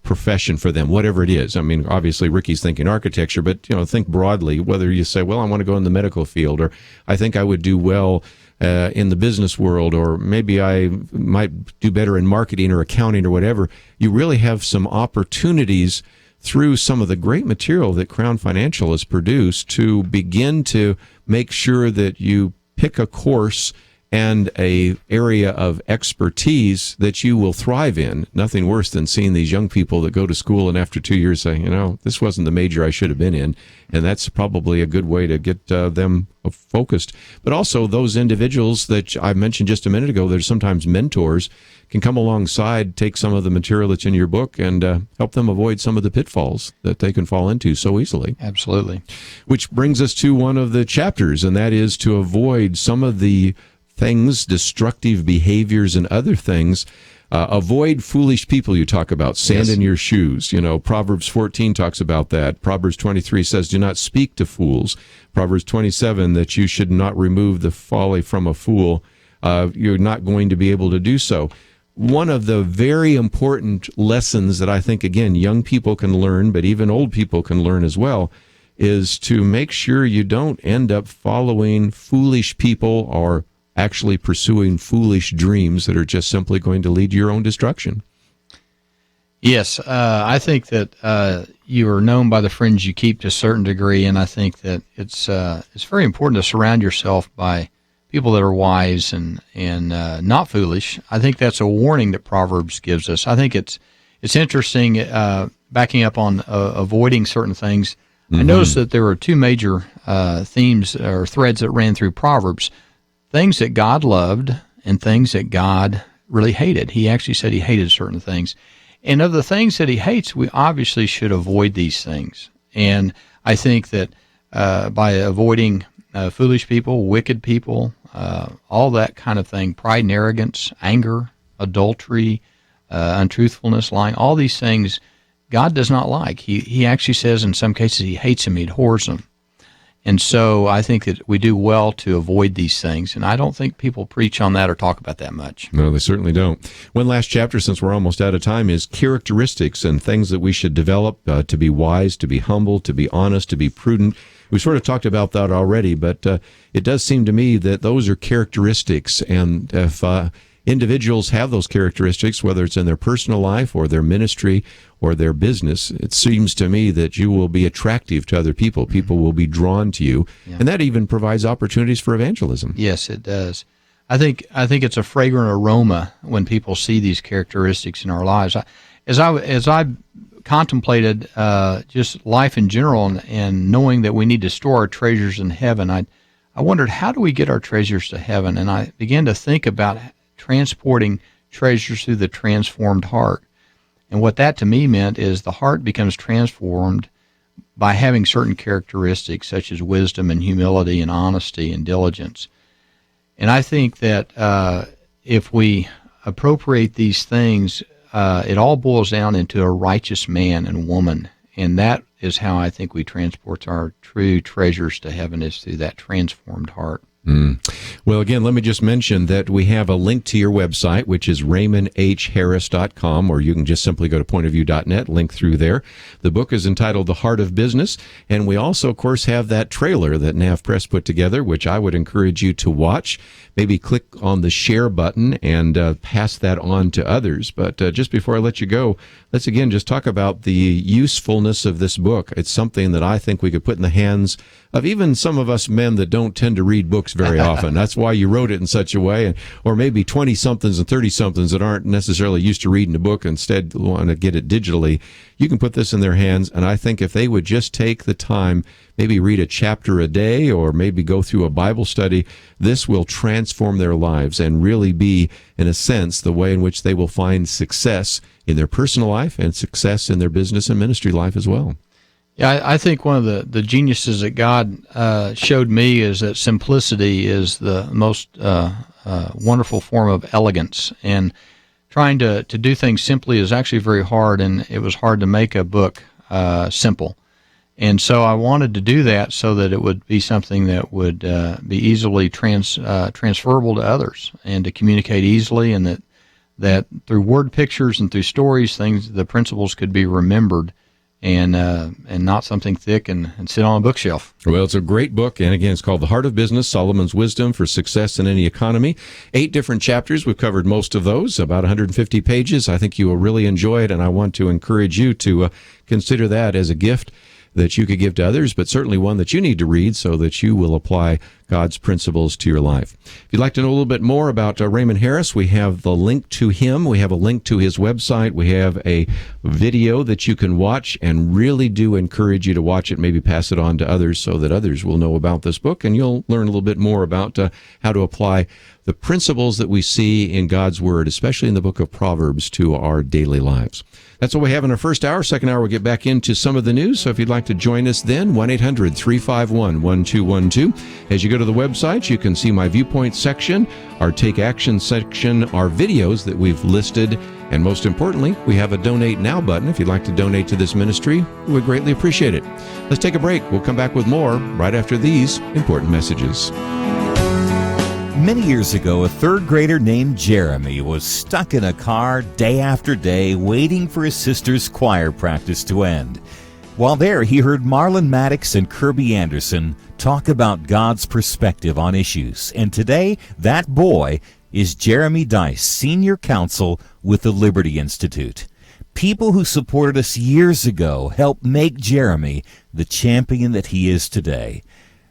profession for them, whatever it is. I mean, obviously Ricky's thinking architecture, but think broadly, whether you say, well, I want to go in the medical field, or I think I would do well in the business world, or maybe I might do better in marketing or accounting or whatever. You really have some opportunities through some of the great material that Crown Financial has produced to begin to make sure that you pick a course and a area of expertise that you will thrive in. Nothing worse than seeing these young people that go to school and after 2 years say, this wasn't the major I should have been in. And that's probably a good way to get them focused. But also those individuals that I mentioned just a minute ago, they're sometimes mentors, can come alongside, take some of the material that's in your book and help them avoid some of the pitfalls that they can fall into so easily. Absolutely. Which brings us to one of the chapters, and that is to avoid some of the things, destructive behaviors and other things. Avoid foolish people, you talk about. Sand in your shoes. Proverbs 14 talks about that. Proverbs 23 says, do not speak to fools. Proverbs 27, that you should not remove the folly from a fool. You're not going to be able to do so. One of the very important lessons that I think, again, young people can learn, but even old people can learn as well, is to make sure you don't end up following foolish people or actually pursuing foolish dreams that are just simply going to lead to your own destruction. Yes, I think that you are known by the friends you keep to a certain degree, and I think that it's very important to surround yourself by people that are wise and not foolish. I think that's a warning that Proverbs gives us. I think it's interesting, backing up on avoiding certain things. I noticed that there were two major themes or threads that ran through Proverbs: things that God loved and things that God really hated. He actually said he hated certain things. And of the things that he hates, we obviously should avoid these things. And I think that by avoiding foolish people, wicked people, all that kind of thing, pride and arrogance, anger, adultery, untruthfulness, lying, all these things God does not like. He actually says in some cases he hates them, he abhors them. And so I think that we do well to avoid these things. And I don't think people preach on that or talk about that much. No, they certainly don't. One last chapter, since we're almost out of time, is characteristics and things that we should develop to be wise, to be humble, to be honest, to be prudent. We sort of talked about that already, but it does seem to me that those are characteristics. And if individuals have those characteristics, whether it's in their personal life or their ministry or their business, it seems to me that you will be attractive to other people. People will be drawn to you. Yeah. And that even provides opportunities for evangelism. Yes, it does. I think it's a fragrant aroma when people see these characteristics in our lives. As I contemplated just life in general and knowing that we need to store our treasures in heaven, I wondered, how do we get our treasures to heaven? And I began to think about transporting treasures through the transformed heart. And what that to me meant is the heart becomes transformed by having certain characteristics such as wisdom and humility and honesty and diligence. And I think that if we appropriate these things, it all boils down into a righteous man and woman. And that is how I think we transport our true treasures to heaven, is through that transformed heart. Well, again, let me just mention that we have a link to your website, which is RaymondHHarris.com, or you can just simply go to pointofview.net, link through there. The book is entitled The Heart of Business, and we also, of course, have that trailer that Nav Press put together, which I would encourage you to watch. Maybe click on the share button and pass that on to others. But just before I let you go, let's again just talk about the usefulness of this book. It's something that I think we could put in the hands of even some of us men that don't tend to read books very often. That's why you wrote it in such a way. Or maybe 20-somethings and 30-somethings that aren't necessarily used to reading a book, instead want to get it digitally. You can put this in their hands, and I think if they would just take the time, maybe read a chapter a day or maybe go through a Bible study, this will transform their lives and really be, in a sense, the way in which they will find success in their personal life and success in their business and ministry life as well. Yeah, I think one of the geniuses that God showed me is that simplicity is the most wonderful form of elegance. And trying to do things simply is actually very hard, and it was hard to make a book simple. And so I wanted to do that so that it would be something that would be easily transferable to others and to communicate easily, and that through word pictures and through stories, the principles could be remembered, and not something thick and sit on a bookshelf. Well, it's a great book, and again, it's called The Heart of Business, Solomon's Wisdom for Success in Any Economy. 8 different chapters. We've covered most of those, about 150 pages. I think you will really enjoy it, and I want to encourage you to consider that as a gift that you could give to others, but certainly one that you need to read so that you will apply God's principles to your life. If you'd like to know a little bit more about Raymond Harris, we have the link to him. We have a link to his website. We have a video that you can watch, and really do encourage you to watch it. Maybe pass it on to others so that others will know about this book, and you'll learn a little bit more about how to apply the principles that we see in God's Word, especially in the book of Proverbs, to our daily lives. That's what we have in our first hour. Second hour, we'll get back into some of the news. So if you'd like to join us then, 1-800-351-1212. As you go to the website, you can see my viewpoint section, our take action section, our videos that we've listed, and most importantly, we have a donate now button. If you'd like to donate to this ministry, we would greatly appreciate it. Let's take a break. We'll come back with more right after these important messages. Many years ago, a third grader named Jeremy was stuck in a car day after day waiting for his sister's choir practice to end. While there, he heard Marlon Maddox and Kirby Anderson talk about God's perspective on issues. And today, that boy is Jeremy Dice, Senior Counsel with the Liberty Institute. People who supported us years ago helped make Jeremy the champion that he is today.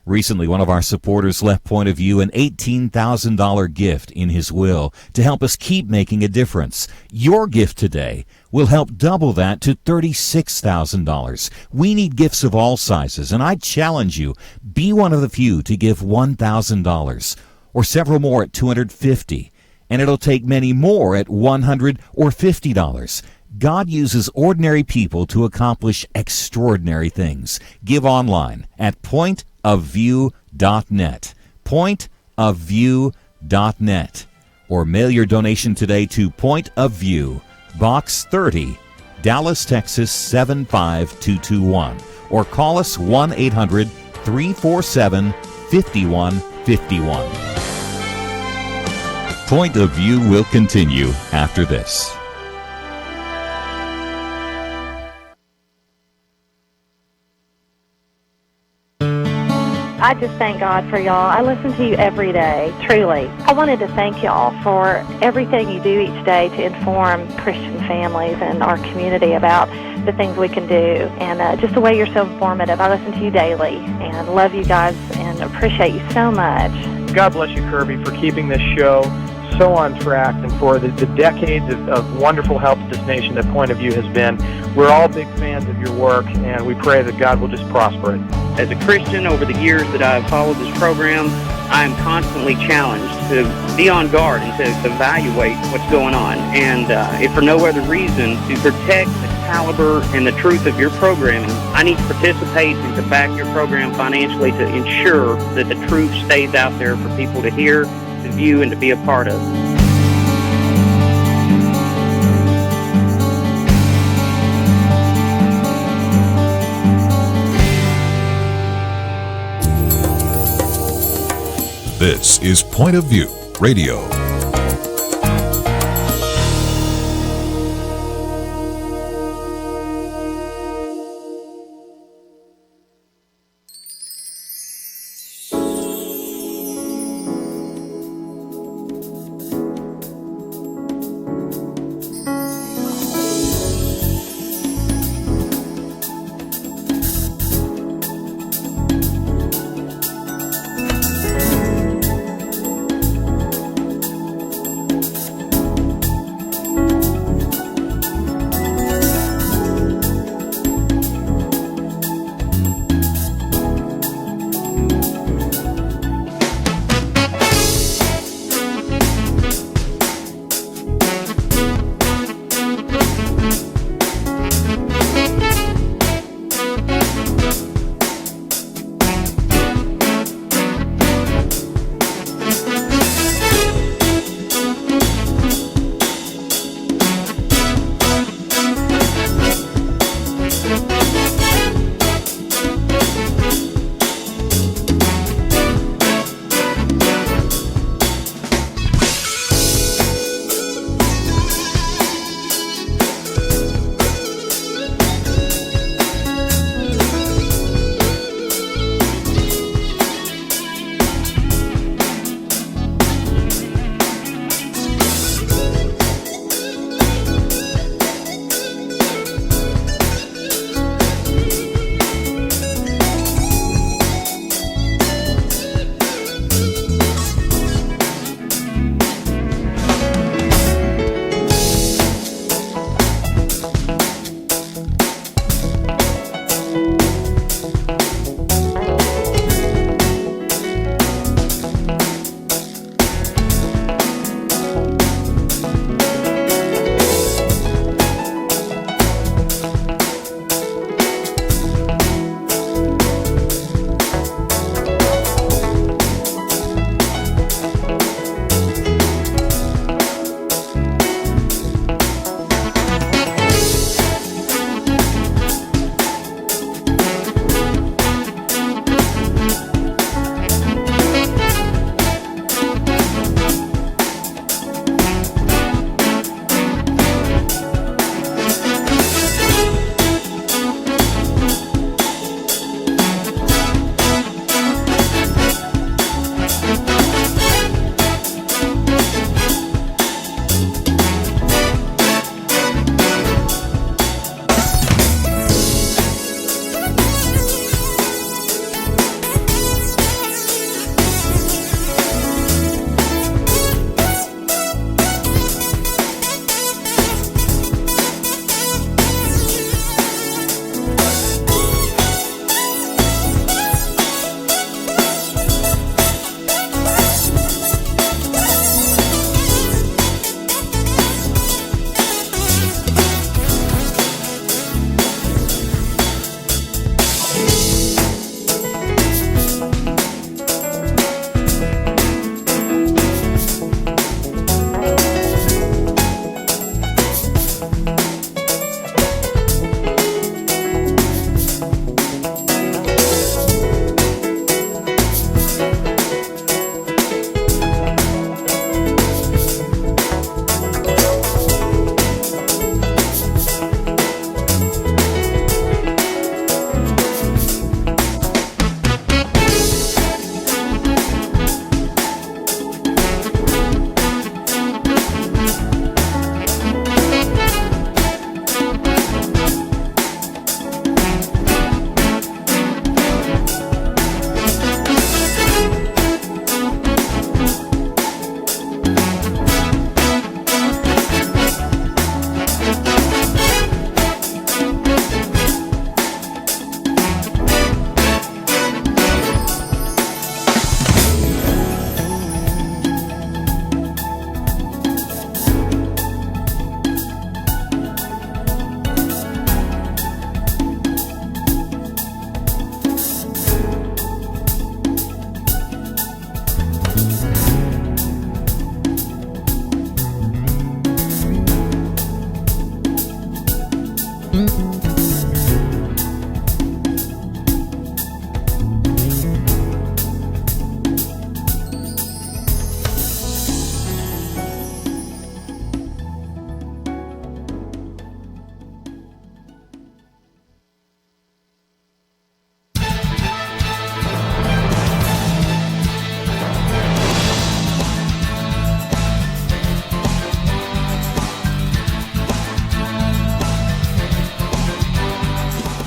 Recently, one of our supporters left Point of View an $18,000 gift in his will to help us keep making a difference. Your gift today will help double that to $36,000. We need gifts of all sizes, and I challenge you, be one of the few to give $1,000 or several more at $250, and it'll take many more at $100 or $50. God uses ordinary people to accomplish extraordinary things. Give online at pointofview.net, pointofview.net, or mail your donation today to Point of View, Box 30, Dallas, Texas 75221, or call us 1-800-347-5151. Point of View will continue after this. I just thank God for y'all. I listen to you every day, truly. I wanted to thank y'all for everything you do each day to inform Christian families and our community about the things we can do, and just the way you're so informative. I listen to you daily and love you guys and appreciate you so much. God bless you, Kirby, for keeping this show so on track, and for the decades of wonderful help to this nation that Point of View has been. We're all big fans of your work, and we pray that God will just prosper it. As a Christian, over the years that I've followed this program, I am constantly challenged to be on guard and to evaluate what's going on. And if for no other reason, to protect the caliber and the truth of your programming, I need to participate and to back your program financially to ensure that the truth stays out there for people to hear, to view, and to be a part of. This is Point of View Radio.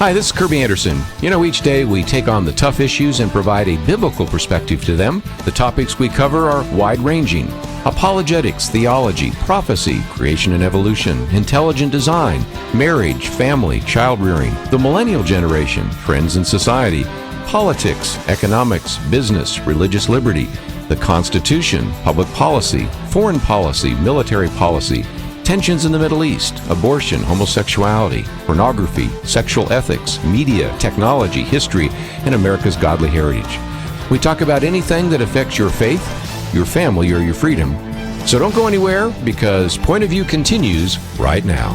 Hi, this is Kirby Anderson. You know, each day we take on the tough issues and provide a biblical perspective to them. The topics we cover are wide-ranging: apologetics, theology, prophecy, creation and evolution, intelligent design, marriage, family, child-rearing, the millennial generation, trends in society, politics, economics, business, religious liberty, the Constitution, public policy, foreign policy, military policy, tensions in the Middle East, abortion, homosexuality, pornography, sexual ethics, media, technology, history, and America's godly heritage. We talk about anything that affects your faith, your family, or your freedom. So don't go anywhere, because Point of View continues right now.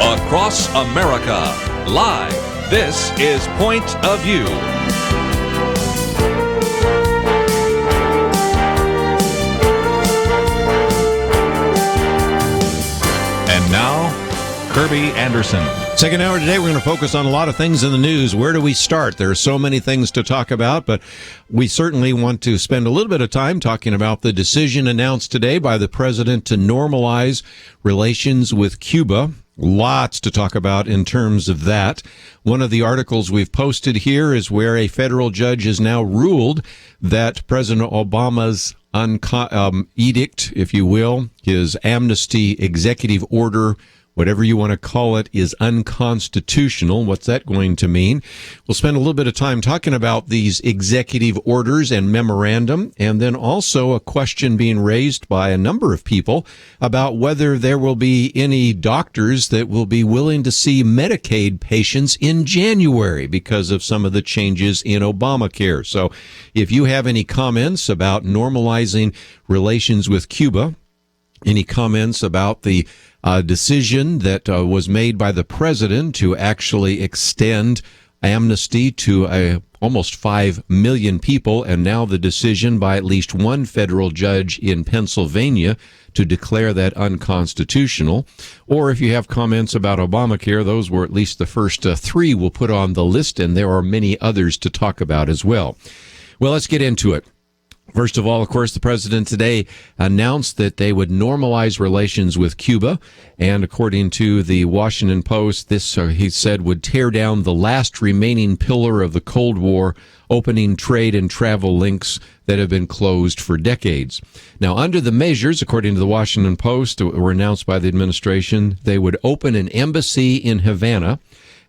Across America, live. This is Point of View. And now, Kirby Anderson. Second hour today, we're going to focus on a lot of things in the news. Where do we start? There are so many things to talk about, but we certainly want to spend a little bit of time talking about the decision announced today by the president to normalize relations with Cuba. Lots to talk about in terms of that. One of the articles we've posted here is where a federal judge has now ruled that President Obama's edict, if you will, his amnesty executive order, whatever you want to call it, is unconstitutional. What's that going to mean? We'll spend a little bit of time talking about these executive orders and memorandum, and then also a question being raised by a number of people about whether there will be any doctors that will be willing to see Medicaid patients in January because of some of the changes in Obamacare. So if you have any comments about normalizing relations with Cuba, any comments about the decision that was made by the president to actually extend amnesty to almost 5 million people, and now the decision by at least one federal judge in Pennsylvania to declare that unconstitutional. Or if you have comments about Obamacare, those were at least the first three we'll put on the list, and there are many others to talk about as well. Well, let's get into it. First of all, of course, the president today announced that they would normalize relations with Cuba. And according to the Washington Post, this, he said, would tear down the last remaining pillar of the Cold War, opening trade and travel links that have been closed for decades. Now, under the measures, according to the Washington Post, were announced by the administration, they would open an embassy in Havana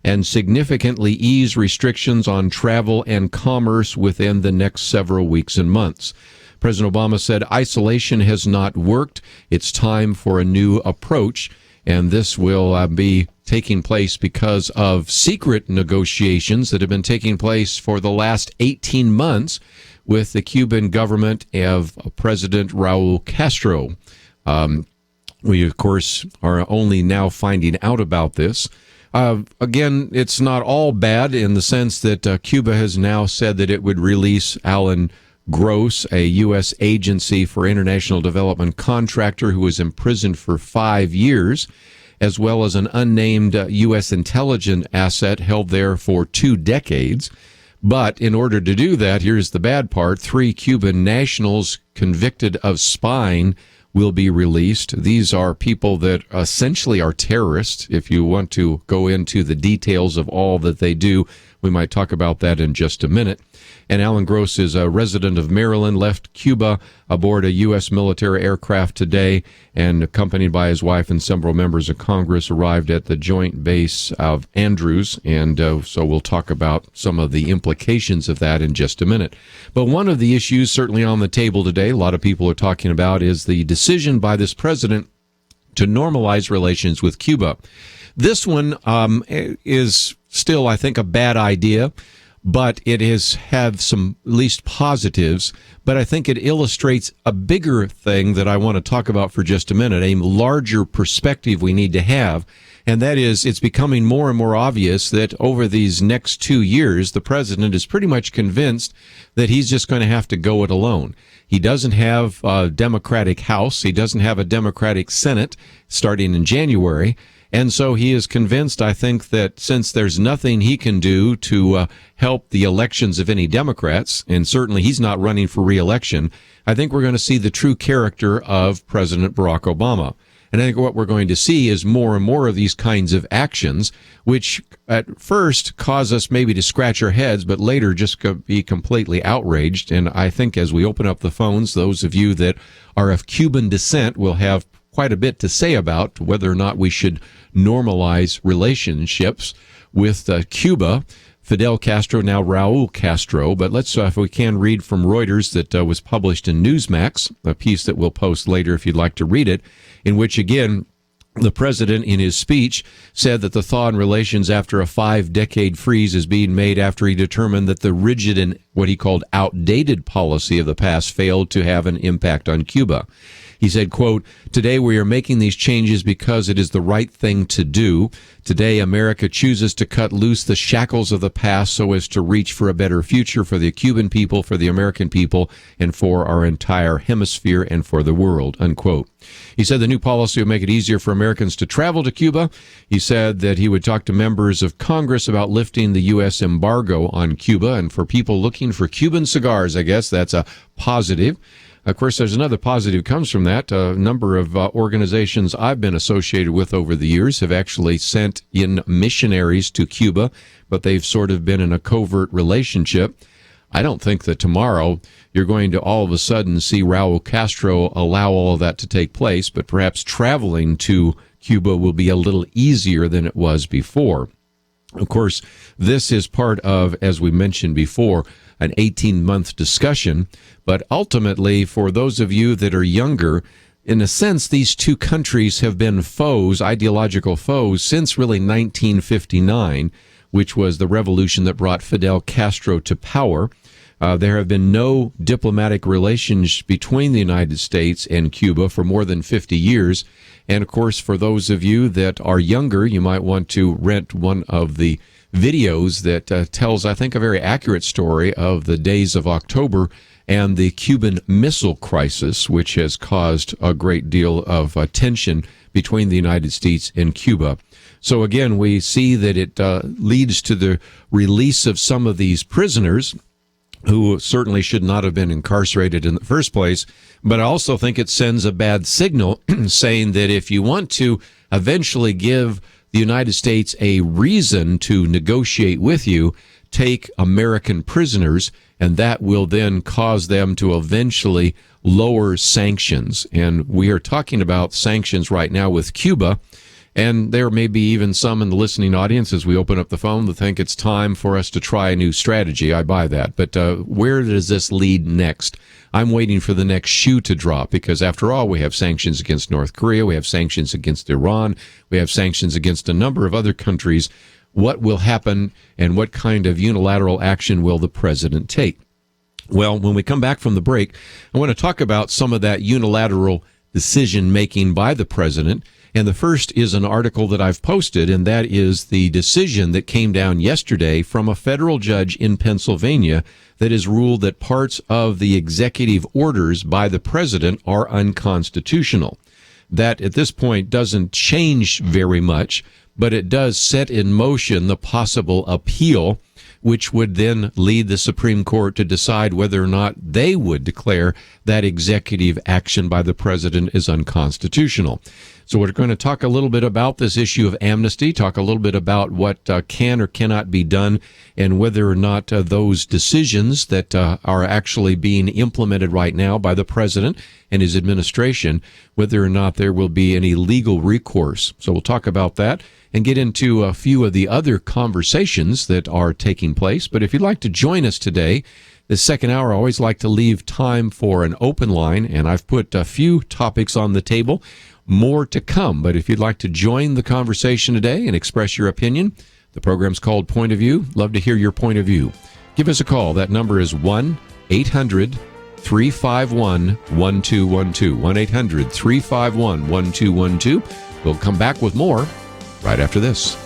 and significantly ease restrictions on travel and commerce within the next several weeks and months. President Obama said, isolation has not worked. It's time for a new approach. And this will be taking place because of secret negotiations that have been taking place for the last 18 months with the Cuban government of President Raul Castro. We, of course, are only now finding out about this. Again, it's not all bad in the sense that Cuba has now said that it would release Alan Gross, a U.S. agency for international development contractor who was imprisoned for 5 years, as well as an unnamed U.S. intelligence asset held there for 2 decades. But in order to do that, here's the bad part, 3 Cuban nationals convicted of spying will be released. These are people that essentially are terrorists. If you want to go into the details of all that they do, we might talk about that in just a minute. And Alan Gross is a resident of Maryland, left Cuba aboard a U.S. military aircraft today, and accompanied by his wife and several members of Congress, arrived at the joint base of Andrews. And so we'll talk about some of the implications of that in just a minute. But one of the issues certainly on the table today, a lot of people are talking about, is the decision by this president to normalize relations with Cuba. This one is still, I think, a bad idea, but it has had some at least positives. But I think it illustrates a bigger thing that I want to talk about for just a minute, a larger perspective we need to have. And that is, it's becoming more and more obvious that over these next 2 years, the president is pretty much convinced that he's just going to have to go it alone. He doesn't have a Democratic House. He doesn't have a Democratic Senate starting in January. And so he is convinced, I think, that since there's nothing he can do to help the elections of any Democrats, and certainly he's not running for re-election, I think we're going to see the true character of President Barack Obama. And I think what we're going to see is more and more of these kinds of actions, which at first cause us maybe to scratch our heads, but later just be completely outraged. And I think as we open up the phones, those of you that are of Cuban descent will have quite a bit to say about whether or not we should normalize relationships with Cuba. Fidel Castro, now Raul Castro. But let's, if we can, read from Reuters that was published in Newsmax, a piece that we'll post later if you'd like to read it, in which, again, the president in his speech said that the thaw in relations after a 5-decade freeze is being made after he determined that the rigid and what he called outdated policy of the past failed to have an impact on Cuba. He said, quote, "Today we are making these changes because it is the right thing to do. Today America chooses to cut loose the shackles of the past so as to reach for a better future for the Cuban people, for the American people, and for our entire hemisphere and for the world," unquote. He said the new policy would make it easier for Americans to travel to Cuba. He said that he would talk to members of Congress about lifting the U.S. embargo on Cuba. And for people looking for Cuban cigars, I guess that's a positive. Of course, there's another positive comes from that. A number of organizations I've been associated with over the years have actually sent in missionaries to Cuba, but they've sort of been in a covert relationship. I don't think that tomorrow you're going to all of a sudden see Raul Castro allow all of that to take place, but perhaps traveling to Cuba will be a little easier than it was before. Of course, this is part of, as we mentioned before, an 18-month discussion. But ultimately, for those of you that are younger, in a sense, these two countries have been foes, ideological foes, since really 1959, which was the revolution that brought Fidel Castro to power. There have been no diplomatic relations between the United States and Cuba for more than 50 years. And, of course, for those of you that are younger, you might want to rent one of the videos that tells, I think, a very accurate story of the days of October and the Cuban Missile Crisis, which has caused a great deal of tension between the United States and Cuba. So, again, we see that it leads to the release of some of these prisoners who certainly should not have been incarcerated in the first place. But I also think it sends a bad signal saying that if you want to eventually give the United States a reason to negotiate with you, take American prisoners, and that will then cause them to eventually lower sanctions. And we are talking about sanctions right now with Cuba. And there may be even some in the listening audience as we open up the phone that think it's time for us to try a new strategy. I buy that. But where does this lead next? I'm waiting for the next shoe to drop because, after all, we have sanctions against North Korea. We have sanctions against Iran. We have sanctions against a number of other countries. What will happen and what kind of unilateral action will the president take? Well, when we come back from the break, I want to talk about some of that unilateral decision-making by the president. And the first is an article that I've posted, and that is the decision that came down yesterday from a federal judge in Pennsylvania that has ruled that parts of the executive orders by the president are unconstitutional. That, at this point, doesn't change very much, but it does set in motion the possible appeal, which would then lead the Supreme Court to decide whether or not they would declare that executive action by the president is unconstitutional. So we're going to talk a little bit about this issue of amnesty, talk a little bit about what can or cannot be done, and whether or not those decisions that are actually being implemented right now by the president and his administration, whether or not there will be any legal recourse. So we'll talk about that and get into a few of the other conversations that are taking place. But if you'd like to join us today, this second hour, I always like to leave time for an open line, and I've put a few topics on the table. More to come, but if you'd like to join the conversation today and express your opinion, the program's called Point of View. Love to hear your point of view. Give us a call. That number is 1-800-351-1212. 1-800-351-1212. We'll come back with more right after this.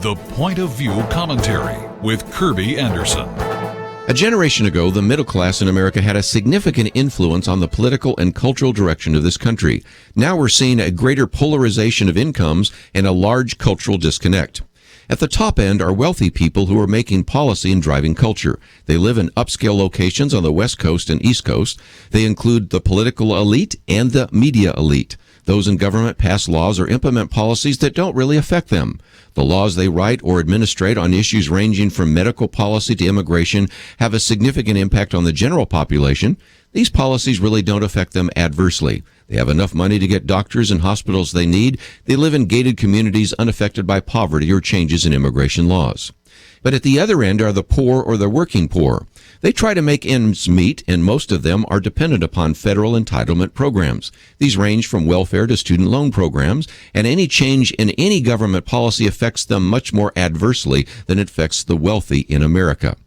The Point of View Commentary with Kirby Anderson. A generation ago, the middle class in America had a significant influence on the political and cultural direction of this country. Now we're seeing a greater polarization of incomes and a large cultural disconnect. At the top end are wealthy people who are making policy and driving culture. They live in upscale locations on the West Coast and East Coast. They include the political elite and the media elite. Those in government pass laws or implement policies that don't really affect them. The laws they write or administrate on issues ranging from medical policy to immigration have a significant impact on the general population. These policies really don't affect them adversely. They have enough money to get doctors and hospitals they need. They live in gated communities unaffected by poverty or changes in immigration laws. But at the other end are the poor or the working poor. They try to make ends meet, and most of them are dependent upon federal entitlement programs. These range from welfare to student loan programs, and any change in any government policy affects them much more adversely than it affects the wealthy in America.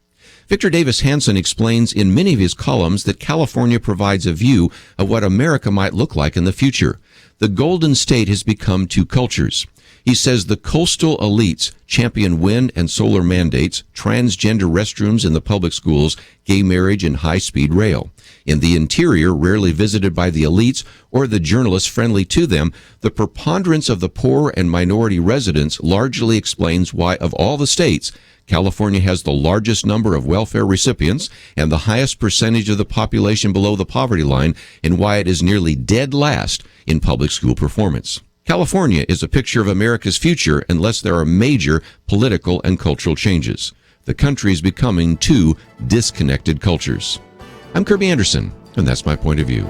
Victor Davis Hanson explains in many of his columns that California provides a view of what America might look like in the future. The Golden State has become two cultures. He says the coastal elites champion wind and solar mandates, transgender restrooms in the public schools, gay marriage, and high-speed rail. In the interior, rarely visited by the elites or the journalists friendly to them, the preponderance of the poor and minority residents largely explains why, of all the states, California has the largest number of welfare recipients and the highest percentage of the population below the poverty line, and why it is nearly dead last in public school performance. California is a picture of America's future unless there are major political and cultural changes. The country is becoming two disconnected cultures. I'm Kirby Anderson, and that's my point of view.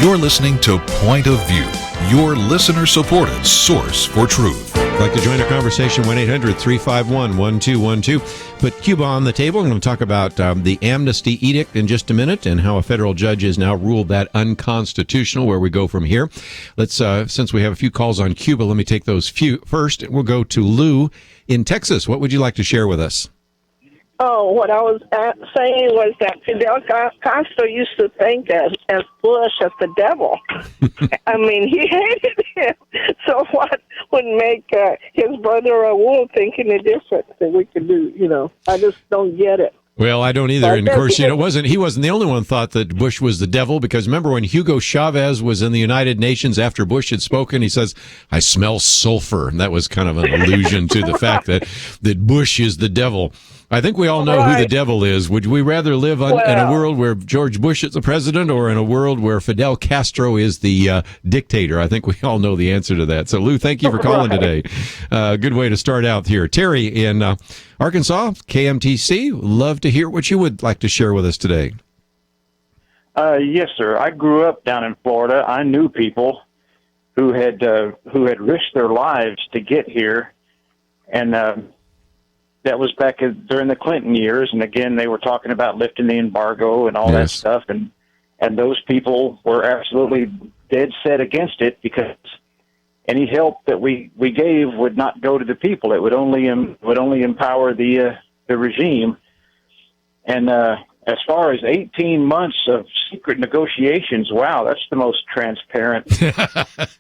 You're listening to Point of View, your listener-supported source for truth. If you'd like to join our conversation, 1-800-351-1212. Put Cuba on the table. I'm going to talk about the amnesty edict in just a minute and how a federal judge has now ruled that unconstitutional, where we go from here. Let's, since we have a few calls on Cuba, let me take those few first. We'll go to Lou in Texas. What would you like to share with us? Oh, what I was saying was that Fidel Castro used to think as Bush as the devil. I mean, he hated him. So what would make his brother Raul think any different that we could do? You know, I just don't get it. Well, I don't either. And of course, he wasn't the only one thought that Bush was the devil, because remember when Hugo Chavez was in the United Nations after Bush had spoken, he says, "I smell sulfur." And that was kind of an allusion to the fact that Bush is the devil. I think we all know who the devil is. Would we rather live in a world where George Bush is the president, or in a world where Fidel Castro is the dictator? I think we all know the answer to that. So, Lou, thank you for calling today. Good way to start out here. Terry in Arkansas, KMTC, love to hear what you would like to share with us today. Yes, sir. I grew up down in Florida. I knew people who had risked their lives to get here, and that was back during the Clinton years. And again, they were talking about lifting the embargo and all that stuff, and those people were absolutely dead set against it, because any help that we gave would not go to the people. It would only empower the regime. And as far as 18 months of secret negotiations, wow, that's the most transparent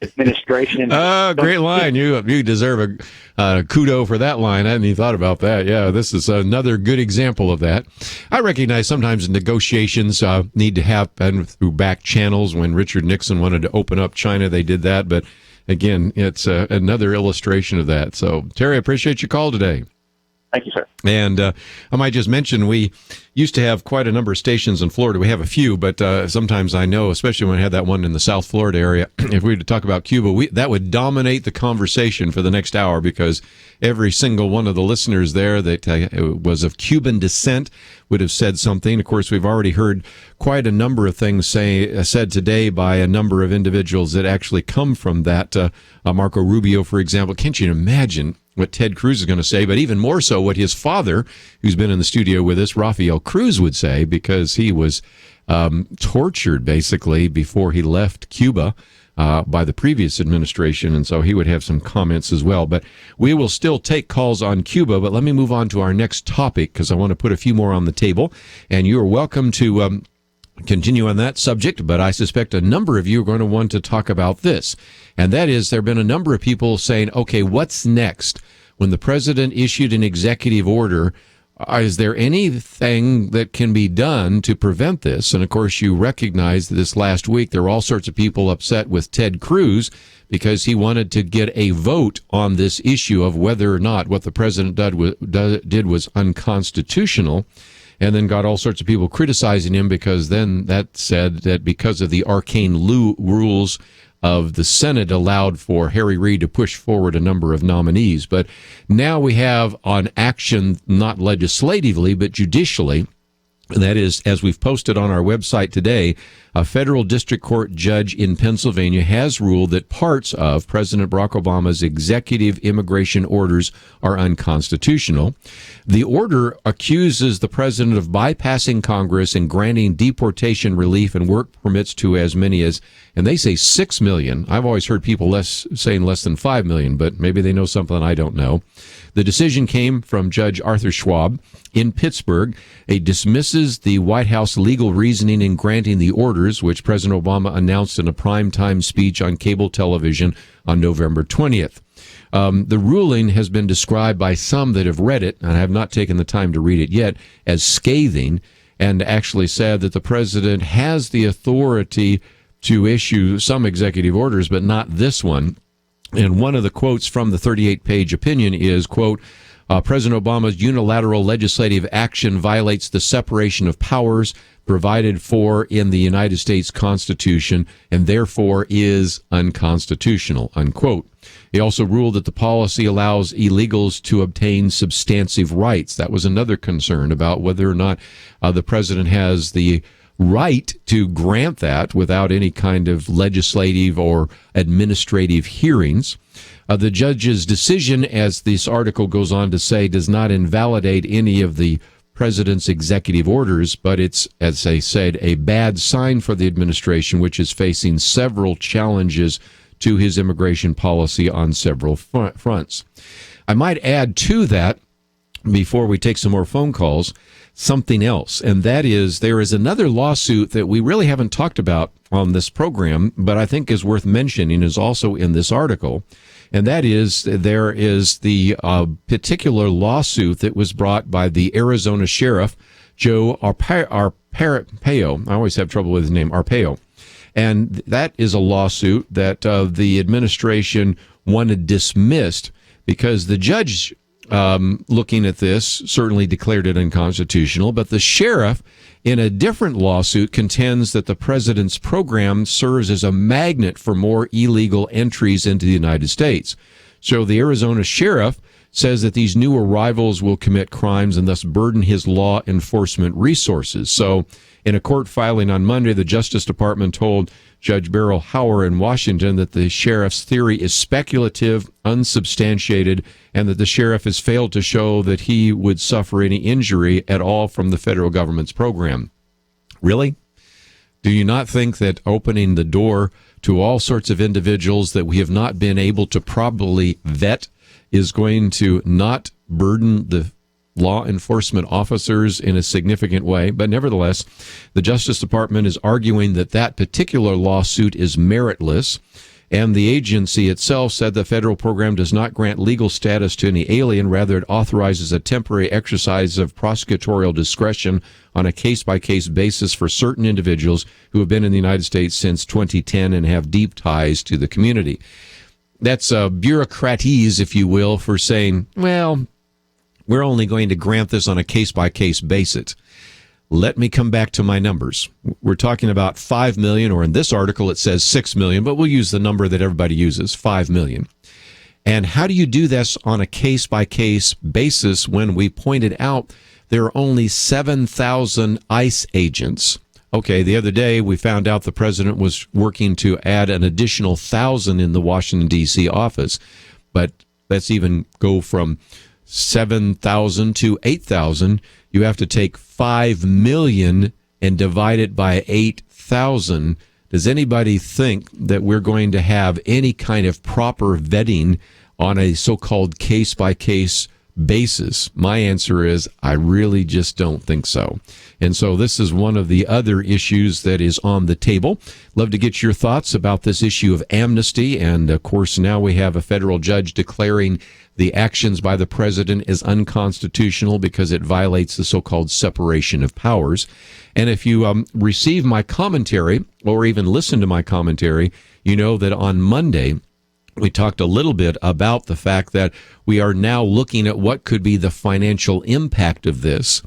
administration. Great line. You deserve a kudo for that line. I hadn't even thought about that. Yeah, this is another good example of that. I recognize sometimes negotiations need to happen through back channels. When Richard Nixon wanted to open up China, they did that. But again, it's another illustration of that. So, Terry, I appreciate your call today. Thank you, sir. And I might just mention, we used to have quite a number of stations in Florida. We have a few, but sometimes I know, especially when we had that one in the South Florida area, if we were to talk about Cuba, that would dominate the conversation for the next hour, because every single one of the listeners there that was of Cuban descent would have said something. Of course, we've already heard quite a number of things said today by a number of individuals that actually come from that. Marco Rubio, for example. Can't you imagine what Ted Cruz is going to say, but even more so what his father, who's been in the studio with us, Rafael Cruz, would say, because he was tortured, basically, before he left Cuba by the previous administration, and so he would have some comments as well. But we will still take calls on Cuba, but let me move on to our next topic, because I want to put a few more on the table, and you are welcome to continue on that subject, but I suspect a number of you are going to want to talk about this. And that is, there have been a number of people saying, okay, what's next? When the president issued an executive order, is there anything that can be done to prevent this? And of course, you recognize that this last week, there were all sorts of people upset with Ted Cruz because he wanted to get a vote on this issue of whether or not what the president did was unconstitutional. And then got all sorts of people criticizing him, because then that said that because of the arcane rules of the Senate allowed for Harry Reid to push forward a number of nominees. But now we have on action, not legislatively, but judicially. That is, as we've posted on our website today, a federal district court judge in Pennsylvania has ruled that parts of President Barack Obama's executive immigration orders are unconstitutional. The order accuses the president of bypassing Congress and granting deportation relief and work permits to as many as, and they say 6 million. I've always heard people saying less than 5 million, but maybe they know something I don't know. The decision came from Judge Arthur Schwab in Pittsburgh. It dismisses the White House legal reasoning in granting the orders, which President Obama announced in a primetime speech on cable television on November 20th. The ruling has been described by some that have read it, and I have not taken the time to read it yet, as scathing, and actually said that the president has the authority to issue some executive orders, but not this one. And one of the quotes from the 38-page opinion is, quote, President Obama's unilateral legislative action violates the separation of powers provided for in the United States Constitution and therefore is unconstitutional, unquote. He also ruled that the policy allows illegals to obtain substantive rights. That was another concern about whether or not the president has the right to grant that without any kind of legislative or administrative hearings. The judge's decision, as this article goes on to say, does not invalidate any of the president's executive orders, but it's, as I said, a bad sign for the administration, which is facing several challenges to his immigration policy on several fronts. I might add to that, before we take some more phone calls, something else, and that is there is another lawsuit that we really haven't talked about on this program, but I think is worth mentioning, is also in this article, and that is there is the particular lawsuit that was brought by the Arizona sheriff, Joe Arpaio. I always have trouble with his name, Arpaio. And that is a lawsuit that the administration wanted dismissed because the judge looking at this certainly declared it unconstitutional, but the sheriff in a different lawsuit contends that the president's program serves as a magnet for more illegal entries into the United States. So the Arizona sheriff says that these new arrivals will commit crimes and thus burden his law enforcement resources. So in a court filing on Monday, the Justice Department told Judge Beryl Hauer in Washington that the sheriff's theory is speculative, unsubstantiated, and that the sheriff has failed to show that he would suffer any injury at all from the federal government's program. Really? Do you not think that opening the door to all sorts of individuals that we have not been able to properly vet is going to not burden the law enforcement officers in a significant way. But nevertheless, the Justice Department is arguing that that particular lawsuit is meritless. And the agency itself said the federal program does not grant legal status to any alien. Rather, it authorizes a temporary exercise of prosecutorial discretion on a case-by-case basis for certain individuals who have been in the United States since 2010 and have deep ties to the community. That's bureaucratese, if you will, for saying, well, we're only going to grant this on a case-by-case basis. Let me come back to my numbers. We're talking about 5 million, or in this article it says 6 million, but we'll use the number that everybody uses, 5 million. And how do you do this on a case-by-case basis when we pointed out there are only 7,000 ICE agents? Okay, the other day we found out the president was working to add an additional 1,000 in the Washington, D.C. office. But let's even go from 7,000 to 8,000. You have to take 5 million and divide it by 8,000. Does anybody think that we're going to have any kind of proper vetting on a so-called case-by-case basis? My answer is I really just don't think so. And so this is one of the other issues that is on the table. Love to get your thoughts about this issue of amnesty. And of course, now we have a federal judge declaring the actions by the president is unconstitutional because it violates the so-called separation of powers. And if you receive my commentary or even listen to my commentary, you know that on Monday, we talked a little bit about the fact that we are now looking at what could be the financial impact of this.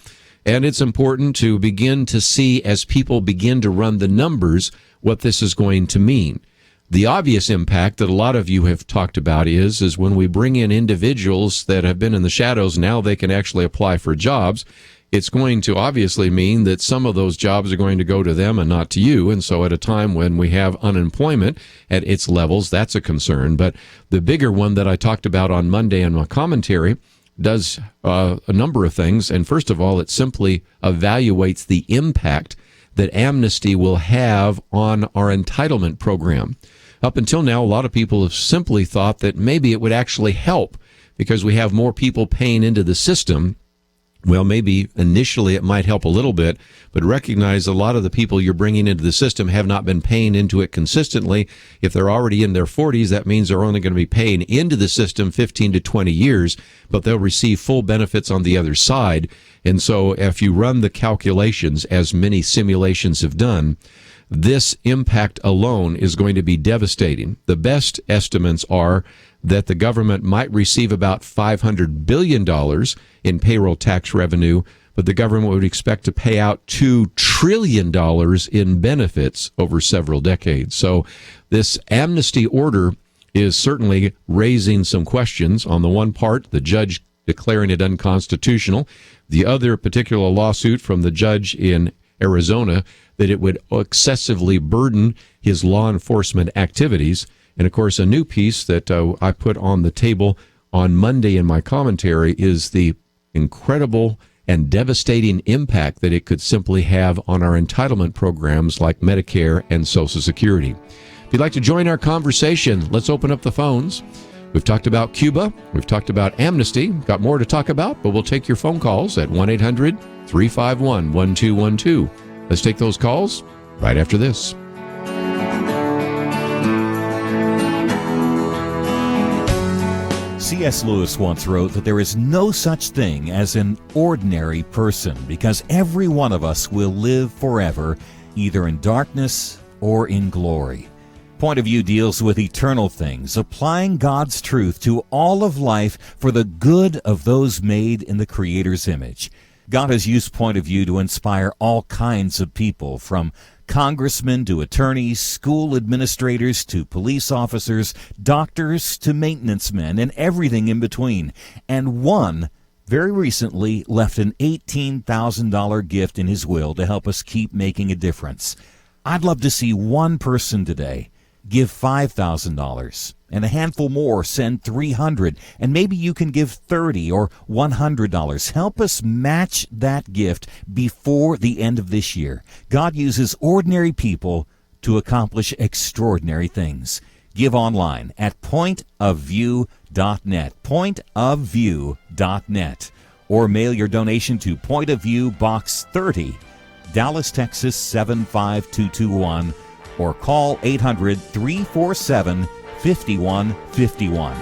And it's important to begin to see, as people begin to run the numbers, what this is going to mean. The obvious impact that a lot of you have talked about is when we bring in individuals that have been in the shadows, now they can actually apply for jobs. It's going to obviously mean that some of those jobs are going to go to them and not to you. And so at a time when we have unemployment at its levels, that's a concern. But the bigger one that I talked about on Monday in my commentary does a number of things. And first of all, it simply evaluates the impact that amnesty will have on our entitlement program. Up until now, a lot of people have simply thought that maybe it would actually help because we have more people paying into the system. Well, maybe initially it might help a little bit, but recognize a lot of the people you're bringing into the system have not been paying into it consistently. If they're already in their 40s, that means they're only going to be paying into the system 15 to 20 years, but they'll receive full benefits on the other side. And so if you run the calculations, as many simulations have done, this impact alone is going to be devastating. The best estimates are that the government might receive about $500 billion in payroll tax revenue, but the government would expect to pay out $2 trillion in benefits over several decades. So this amnesty order is certainly raising some questions. On the one part, the judge declaring it unconstitutional. The other particular lawsuit from the judge in Arizona that it would excessively burden his law enforcement activities. And of course, a new piece that I put on the table on Monday in my commentary is the incredible and devastating impact that it could simply have on our entitlement programs like Medicare and Social Security. If you'd like to join our conversation, let's open up the phones. We've talked about Cuba. We've talked about amnesty. Got more to talk about, but we'll take your phone calls at 1-800-351-1212. Let's take those calls right after this. C.S. Lewis once wrote that there is no such thing as an ordinary person because every one of us will live forever, either in darkness or in glory. Point of View deals with eternal things, applying God's truth to all of life for the good of those made in the Creator's image. God has used Point of View to inspire all kinds of people, from congressmen to attorneys, school administrators to police officers, doctors to maintenance men, and everything in between. And one very recently left an $18,000 gift in his will to help us keep making a difference. I'd love to see one person today give $5,000, and a handful more send $300, and maybe you can give $30 or $100. Help us match that gift before the end of this year. God uses ordinary people to accomplish extraordinary things. Give online at pointofview.net, pointofview.net, or mail your donation to Point of View, Box 30, Dallas, Texas 75221, or call 800-347-5151.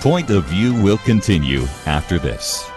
Point of View will continue after this.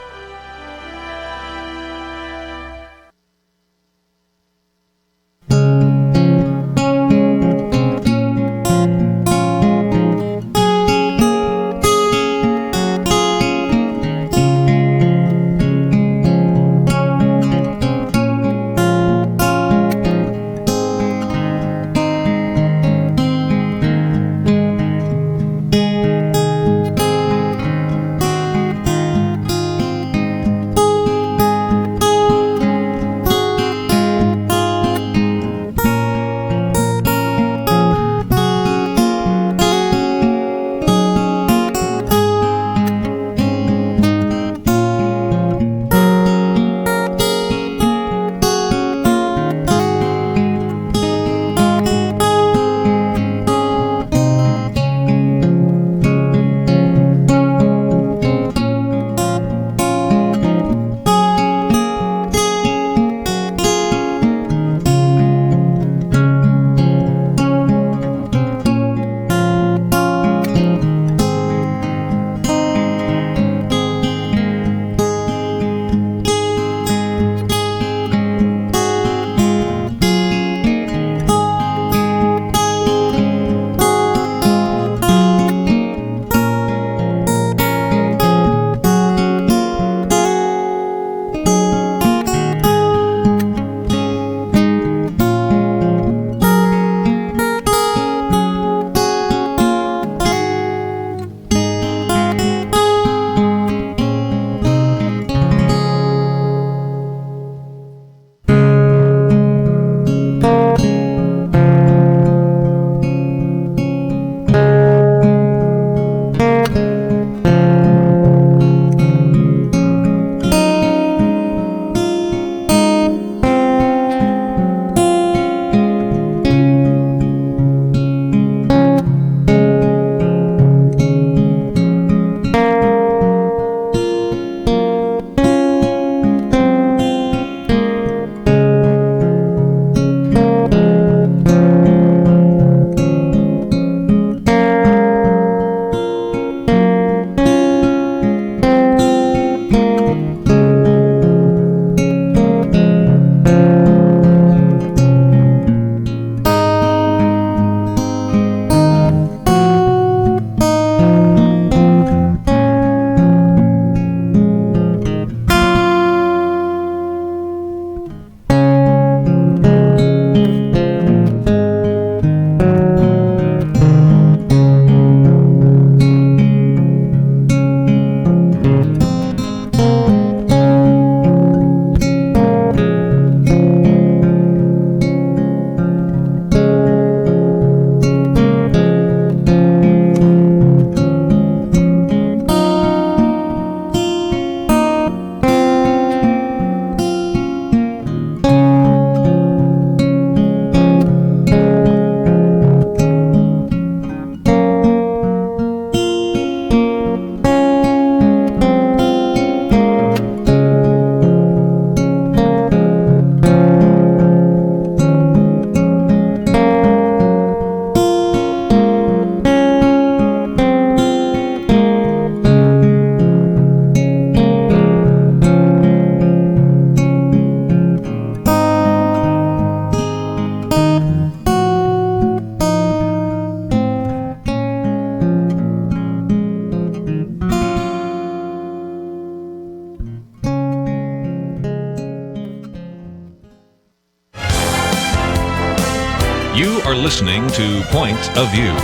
You are listening to Point of View.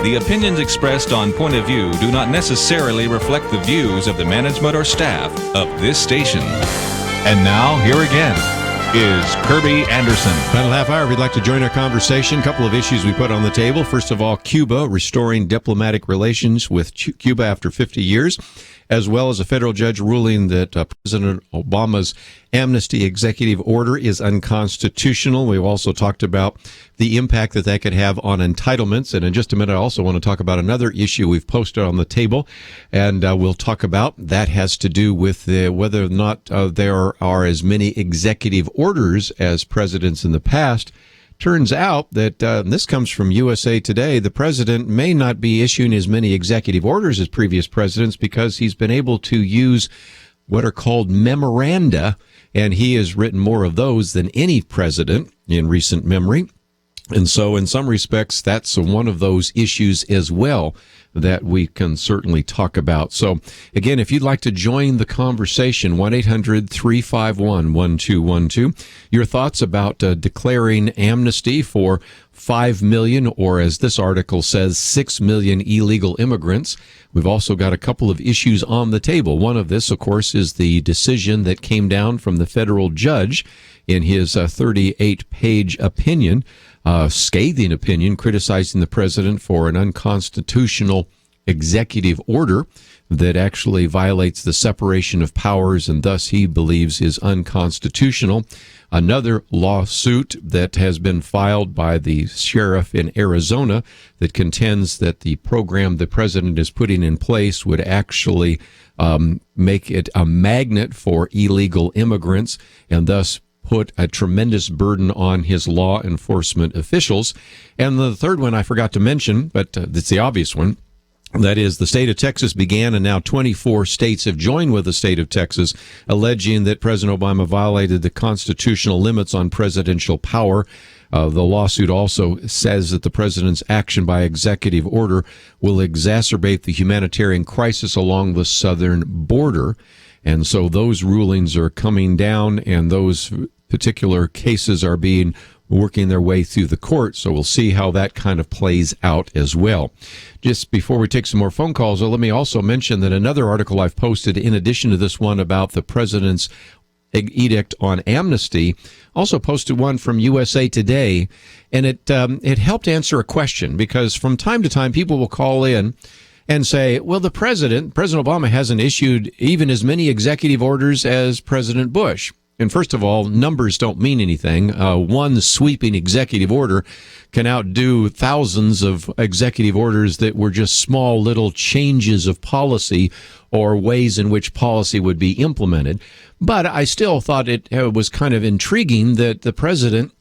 The opinions expressed on Point of View do not necessarily reflect the views of the management or staff of this station. And now, here again is Kirby Anderson. Final half hour, if you'd like to join our conversation, a couple of issues we put on the table. First of all, Cuba, restoring diplomatic relations with Cuba after 50 years. as well as a federal judge ruling that President Obama's amnesty executive order is unconstitutional. We've also talked about the impact that that could have on entitlements. And in just a minute, I also want to talk about another issue we've posted on the table, and we'll talk about. That has to do with whether or not there are as many executive orders as presidents in the past. Turns out that, this comes from USA Today, the president may not be issuing as many executive orders as previous presidents because he's been able to use what are called memoranda, and he has written more of those than any president in recent memory. And so in some respects, that's one of those issues as well that we can certainly talk about. So again, if you'd like to join the conversation, 1-800-351-1212, your thoughts about declaring amnesty for 5 million, or as this article says, 6 million illegal immigrants. We've also got a couple of issues on the table. One of this, of course, is the decision that came down from the federal judge in his 38-page opinion, scathing opinion, criticizing the president for an unconstitutional executive order that actually violates the separation of powers and thus he believes is unconstitutional. Another lawsuit that has been filed by the sheriff in Arizona that contends that the program the president is putting in place would actually make it a magnet for illegal immigrants and thus put a tremendous burden on his law enforcement officials. And the third one I forgot to mention, but it's the obvious one. That is, the state of Texas began, and now 24 states have joined with the state of Texas, alleging that President Obama violated the constitutional limits on presidential power. The lawsuit also says that the president's action by executive order will exacerbate the humanitarian crisis along the southern border. And so those rulings are coming down, and those particular cases are working their way through the court. So we'll see how that kind of plays out as well. Just before we take some more phone calls, let me also mention that another article I've posted, in addition to this one about the president's edict on amnesty, also posted one from USA Today, and it helped answer a question, because from time to time people will call in and say, well, President Obama hasn't issued even as many executive orders as President Bush. And first of all, numbers don't mean anything. One sweeping executive order can outdo thousands of executive orders that were just small little changes of policy or ways in which policy would be implemented. But I still thought it was kind of intriguing that the president,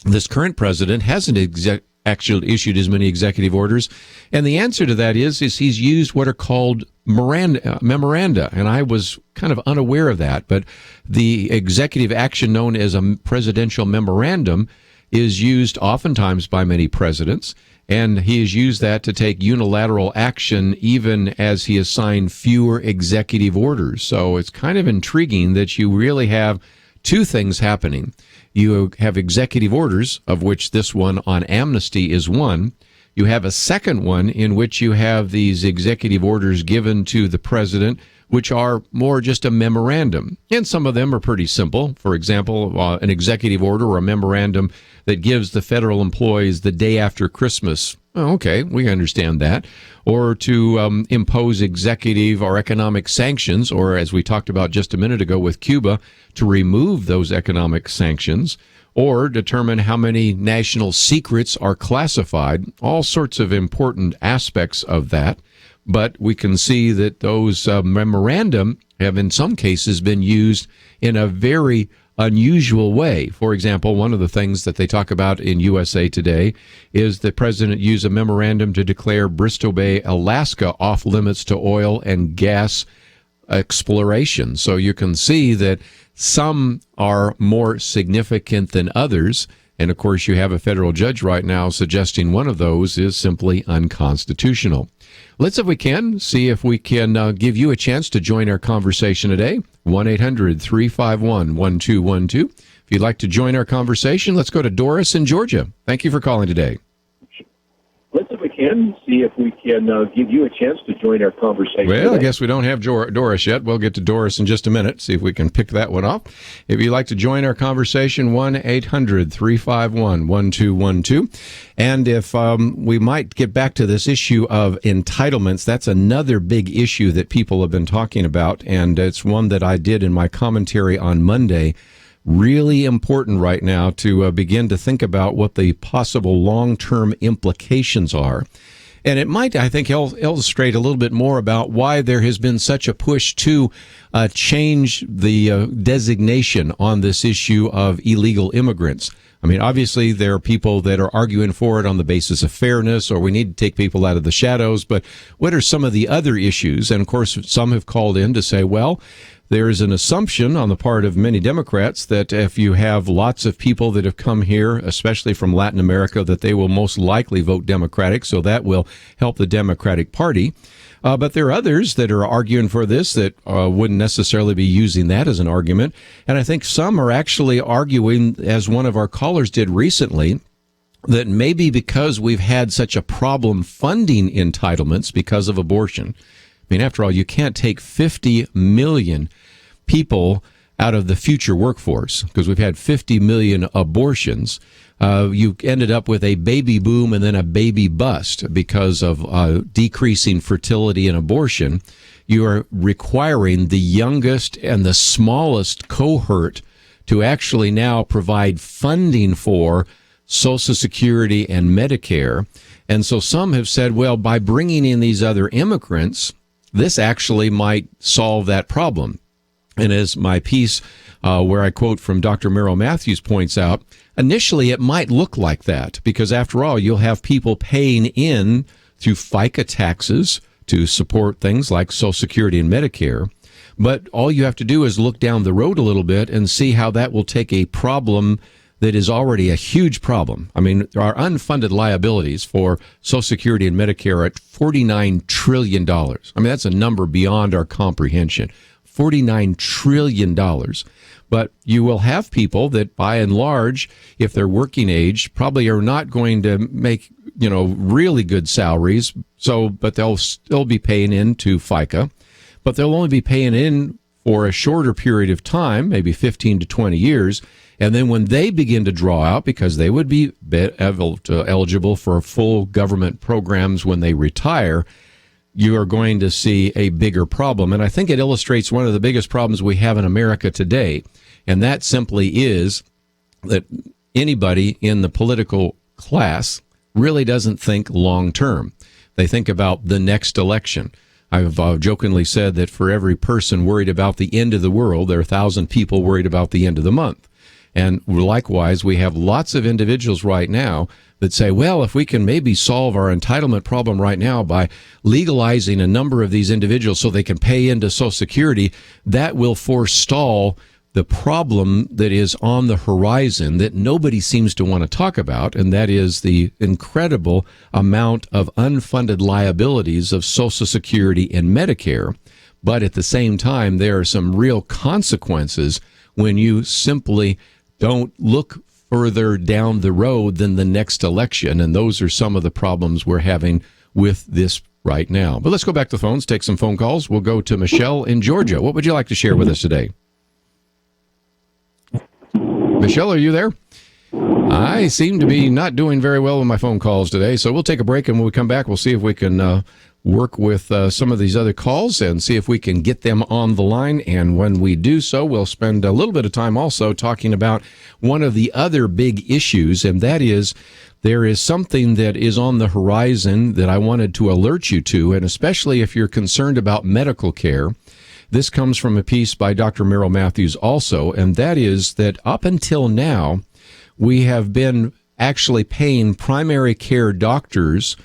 this current president, hasn't actually issued as many executive orders. And the answer to that is he's used what are called memoranda. And I was kind of unaware of that. But the executive action known as a presidential memorandum is used oftentimes by many presidents. And he has used that to take unilateral action even as he has signed fewer executive orders. So it's kind of intriguing that you really have two things happening. You have executive orders, of which this one on amnesty is one. You have a second one in which you have these executive orders given to the president, which are more just a memorandum. And some of them are pretty simple. For example, an executive order or a memorandum that gives the federal employees the day after Christmas. Oh, okay, we understand that. Or to impose executive or economic sanctions, or as we talked about just a minute ago with Cuba, to remove those economic sanctions, or determine how many national secrets are classified, all sorts of important aspects of that. But we can see that those memorandum have in some cases been used in a very unusual way. For example, one of the things that they talk about in USA Today is the president used a memorandum to declare Bristol Bay, Alaska off limits to oil and gas exploration. So you can see that some are more significant than others. And of course, you have a federal judge right now suggesting one of those is simply unconstitutional. Let's, if we can, see if we can give you a chance to join our conversation today. 1-800-351-1212. If you'd like to join our conversation, let's go to Doris in Georgia. Thank you for calling today. Let's, if we can. can, see if we can give you a chance to join our conversation. Well, I today. guess we don't have Doris yet. We'll get to Doris in just a minute, see if we can pick that one up. If you'd like to join our conversation, 1-800-351-1212. And if we might get back to this issue of entitlements, that's another big issue that people have been talking about, and it's one that I did in my commentary on Monday. Really important right now to begin to think about what the possible long-term implications are. And it might, I think, illustrate a little bit more about why there has been such a push to change the designation on this issue of illegal immigrants. I mean, obviously, there are people that are arguing for it on the basis of fairness, or we need to take people out of the shadows. But what are some of the other issues? And, of course, some have called in to say, well, there's an assumption on the part of many Democrats that if you have lots of people that have come here, especially from Latin America, that they will most likely vote Democratic, so that will help the Democratic Party. But there are others that are arguing for this that wouldn't necessarily be using that as an argument. And I think some are actually arguing, as one of our callers did recently, that maybe because we've had such a problem funding entitlements because of abortion. I mean, after all, you can't take 50 million people out of the future workforce because we've had 50 million abortions. You ended up with a baby boom and then a baby bust because of decreasing fertility and abortion. You are requiring the youngest and the smallest cohort to actually now provide funding for Social Security and Medicare. And so some have said, well, by bringing in these other immigrants, this actually might solve that problem. And as my piece, where I quote from Dr. Merrill Matthews points out, initially it might look like that because, after all, you'll have people paying in through FICA taxes to support things like Social Security and Medicare. But all you have to do is look down the road a little bit and see how that will take a problem that is already a huge problem. I mean, our unfunded liabilities for Social Security and Medicare are at $49 trillion. I mean, that's a number beyond our comprehension. $49 trillion. But you will have people that, by and large, if they're working age, probably are not going to make, really good salaries. But they'll still be paying into FICA. But they'll only be paying in for a shorter period of time, maybe 15 to 20 years. And then when they begin to draw out, because they would be eligible for full government programs when they retire, you are going to see a bigger problem. And I think it illustrates one of the biggest problems we have in America today. And that simply is that anybody in the political class really doesn't think long term. They think about the next election. I've jokingly said that for every person worried about the end of the world, there are 1,000 people worried about the end of the month. And likewise, we have lots of individuals right now that say, well, if we can maybe solve our entitlement problem right now by legalizing a number of these individuals so they can pay into Social Security, that will forestall the problem that is on the horizon that nobody seems to want to talk about, and that is the incredible amount of unfunded liabilities of Social Security and Medicare. But at the same time, there are some real consequences when you simply don't look further down the road than the next election, and those are some of the problems we're having with this right now. But let's go back to the phones, take some phone calls. We'll go to Michelle in Georgia. What would you like to share with us today? Michelle, are you there? I seem to be not doing very well with my phone calls today, so we'll take a break, and when we come back, we'll see if we can work with some of these other calls and see if we can get them on the line. And when we do so, we'll spend a little bit of time also talking about one of the other big issues, and that is there is something that is on the horizon that I wanted to alert you to, and especially if you're concerned about medical care. This comes from a piece by Dr. Merrill Matthews also, and that is that up until now, we have been actually paying primary care doctors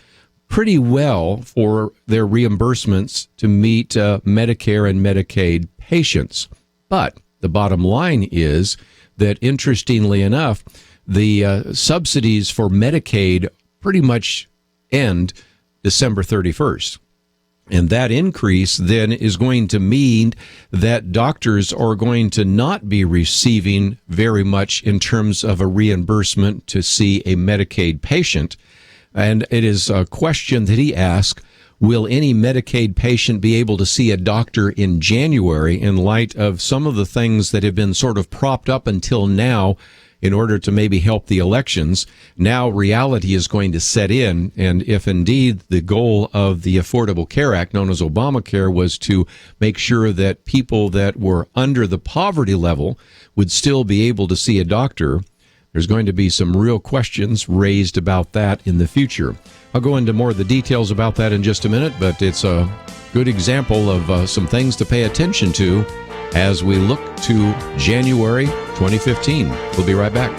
pretty well for their reimbursements to meet Medicare and Medicaid patients. But the bottom line is that, interestingly enough, the subsidies for Medicaid pretty much end December 31st. And that increase then is going to mean that doctors are going to not be receiving very much in terms of a reimbursement to see a Medicaid patient. And it is a question that he asked, will any Medicaid patient be able to see a doctor in January in light of some of the things that have been sort of propped up until now in order to maybe help the elections? Now reality is going to set in, and if indeed the goal of the Affordable Care Act, known as Obamacare, was to make sure that people that were under the poverty level would still be able to see a doctor, there's going to be some real questions raised about that in the future. I'll go into more of the details about that in just a minute, but it's a good example of some things to pay attention to as we look to January 2015. We'll be right back.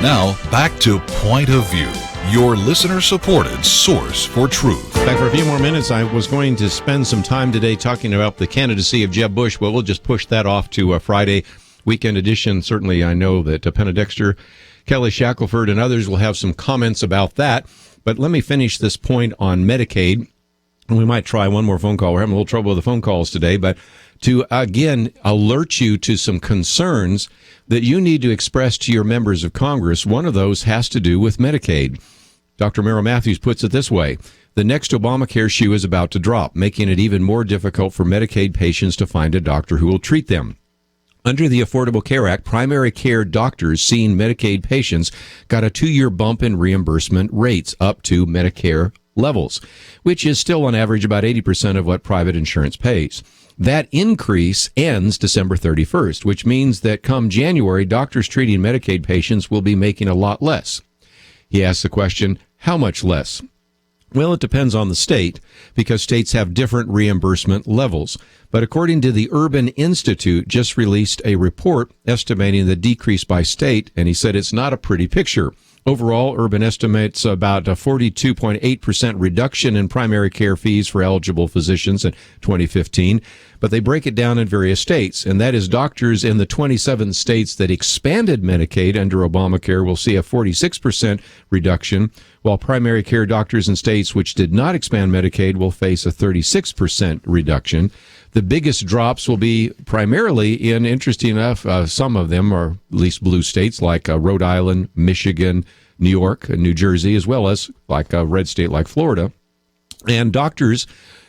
Now, back to Point of View, your listener-supported source for truth. Back for a few more minutes. I was going to spend some time today talking about the candidacy of Jeb Bush, but we'll just push that off to a Friday weekend edition. Certainly, I know that Penna Dexter, Kelly Shackelford, and others will have some comments about that. But let me finish this point on Medicaid. We might try one more phone call. We're having a little trouble with the phone calls today, but to, again, alert you to some concerns that you need to express to your members of Congress. One of those has to do with Medicaid. Dr. Merrill Matthews puts it this way: the next Obamacare shoe is about to drop, making it even more difficult for Medicaid patients to find a doctor who will treat them. Under the Affordable Care Act, primary care doctors seeing Medicaid patients got a 2-year bump in reimbursement rates up to Medicare levels, which is still on average about 80% of what private insurance pays. That increase ends December 31st, which means that come January, doctors treating Medicaid patients will be making a lot less. He asks the question, How much less? Well, it depends on the state because states have different reimbursement levels. But according to the Urban Institute, just released a report estimating the decrease by state, and he said it's not a pretty picture. Overall, Urban estimates about a 42.8% reduction in primary care fees for eligible physicians in 2015, but they break it down in various states, and that is doctors in the 27 states that expanded Medicaid under Obamacare will see a 46% reduction, while primary care doctors in states which did not expand Medicaid will face a 36% reduction. The biggest drops will be primarily in, interesting enough, some of them are at least blue states like Rhode Island, Michigan, New York, and New Jersey, as well as like a red state like Florida. And doctors,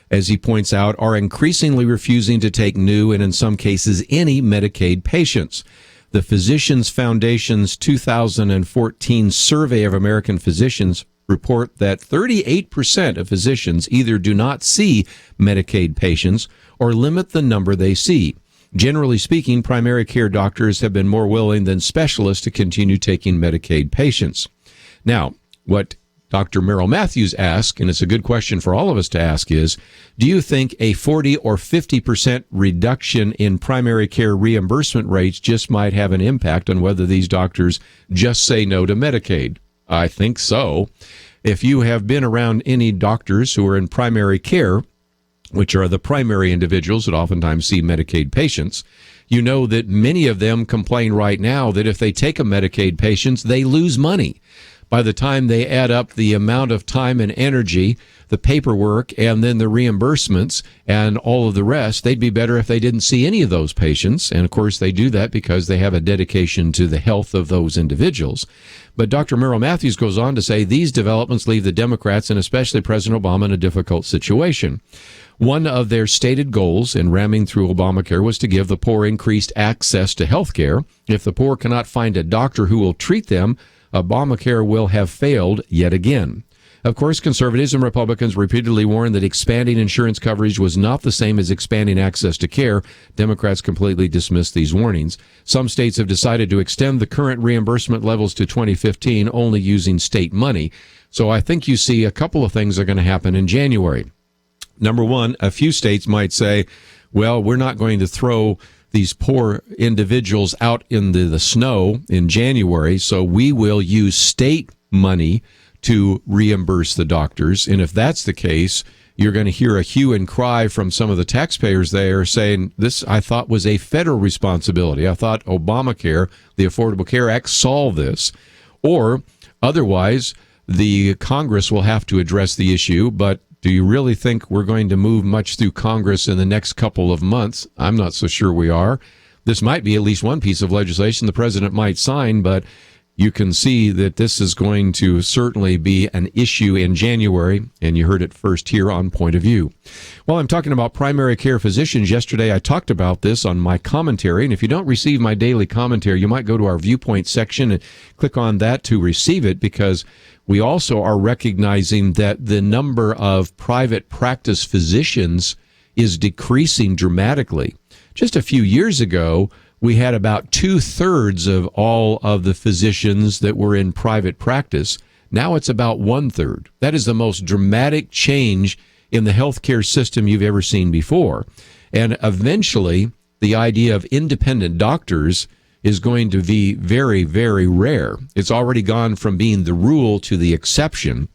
as he points out, are increasingly refusing to take new and in some cases any Medicaid patients. The Physicians Foundation's 2014 survey of American physicians report that 38% of physicians either do not see Medicaid patients or limit the number they see. Generally speaking, primary care doctors have been more willing than specialists to continue taking Medicaid patients. Now, what Dr. Merrill Matthews asked, and it's a good question for all of us to ask, is, do you think a 40 or 50% reduction in primary care reimbursement rates just might have an impact on whether these doctors just say no to Medicaid? I think so. If you have been around any doctors who are in primary care, which are the primary individuals that oftentimes see Medicaid patients, you know that many of them complain right now that if they take a Medicaid patient, they lose money. By the time they add up the amount of time and energy, the paperwork, and then the reimbursements and all of the rest, they'd be better if they didn't see any of those patients. And of course, they do that because they have a dedication to the health of those individuals. But Dr. Merrill Matthews goes on to say these developments leave the Democrats and especially President Obama in a difficult situation. One of their stated goals in ramming through Obamacare was to give the poor increased access to health care. If the poor cannot find a doctor who will treat them, Obamacare will have failed yet again. Of course, conservatives and Republicans repeatedly warned that expanding insurance coverage was not the same as expanding access to care. Democrats completely dismissed these warnings. Some states have decided to extend the current reimbursement levels to 2015 only using state money. So I think you see a couple of things are going to happen in January. Number one, a few states might say, well, we're not going to throw these poor individuals out in the snow in January, so we will use state money to reimburse the doctors. And if that's the case, you're going to hear a hue and cry from some of the taxpayers there saying, this, I thought, was a federal responsibility. I thought Obamacare, the Affordable Care Act, solved this. Or otherwise, the Congress will have to address the issue, but do you really think we're going to move much through Congress in the next couple of months? I'm not so sure we are. This might be at least one piece of legislation the president might sign, but you can see that this is going to certainly be an issue in January, and you heard it first here on Point of View. While I'm talking about primary care physicians, yesterday I talked about this on my commentary, and if you don't receive my daily commentary, you might go to our Viewpoint section and click on that to receive it, because we also are recognizing that the number of private practice physicians is decreasing dramatically. Just a few years ago, we had about 2/3 of all of the physicians that were in private practice. Now it's about 1/3. That is the most dramatic change in the healthcare system you've ever seen before. And eventually, the idea of independent doctors is going to be very, very rare. It's already gone from being the rule to the exception.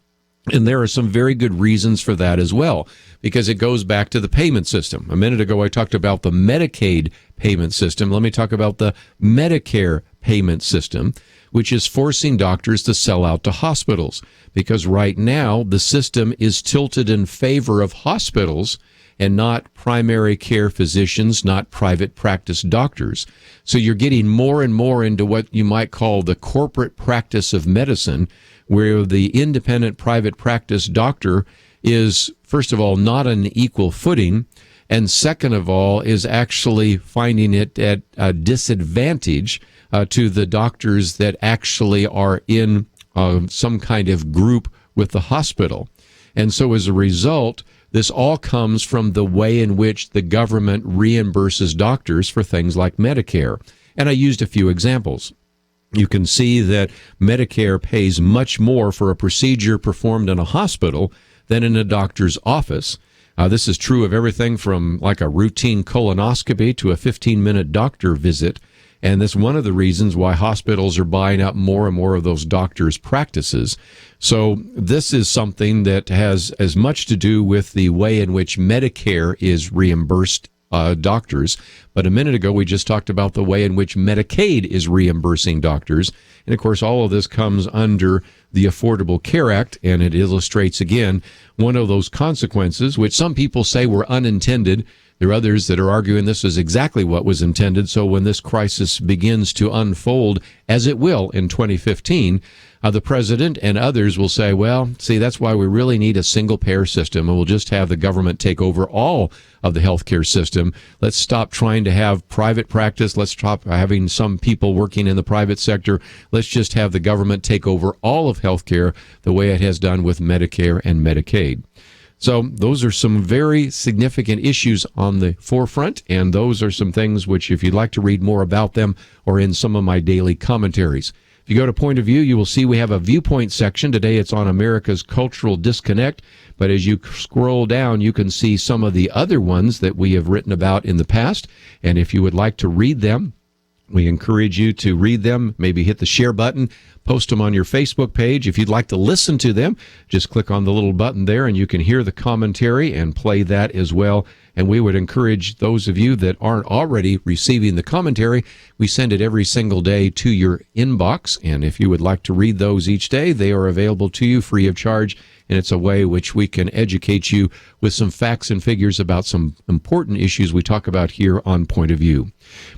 And there are some very good reasons for that as well, because it goes back to the payment system. A minute ago, I talked about the Medicaid payment system. Let me talk about the Medicare payment system, which is forcing doctors to sell out to hospitals, because right now the system is tilted in favor of hospitals and not primary care physicians, not private practice doctors. So you're getting more and more into what you might call the corporate practice of medicine, where the independent private practice doctor is, first of all, not on an equal footing, and second of all, is actually finding it at a disadvantage to the doctors that actually are in some kind of group with the hospital. And so as a result, this all comes from the way in which the government reimburses doctors for things like Medicare. And I used a few examples. you can see that Medicare pays much more for a procedure performed in a hospital than in a doctor's office. This is true of everything from like a routine colonoscopy to a 15-minute doctor visit. And that's one of the reasons why hospitals are buying up more and more of those doctors' practices. So this is something that has as much to do with the way in which Medicare is reimbursed doctors. But a minute ago, we just talked about the way in which Medicaid is reimbursing doctors. And of course, all of this comes under the Affordable Care Act, and it illustrates, again, one of those consequences, which some people say were unintended. There are others that are arguing this is exactly what was intended. So when this crisis begins to unfold, as it will in 2015, the president and others will say, well, see, that's why we really need a single-payer system, and we'll just have the government take over all of the healthcare system. Let's stop trying to have private practice. Let's stop having some people working in the private sector. Let's just have the government take over all of healthcare the way it has done with Medicare and Medicaid. So those are some very significant issues on the forefront, and those are some things which, if you'd like to read more about them, are in some of my daily commentaries. If you go to Point of View, you will see we have a viewpoint section. Today it's on America's cultural disconnect, but as you scroll down, you can see some of the other ones that we have written about in the past, and if you would like to read them, we encourage you to read them, maybe hit the share button, post them on your Facebook page. If you'd like to listen to them, just click on the little button there and you can hear the commentary and play that as well. And we would encourage those of you that aren't already receiving the commentary, we send it every single day to your inbox. And if you would like to read those each day, they are available to you free of charge. And it's a way which we can educate you with some facts and figures about some important issues we talk about here on Point of View.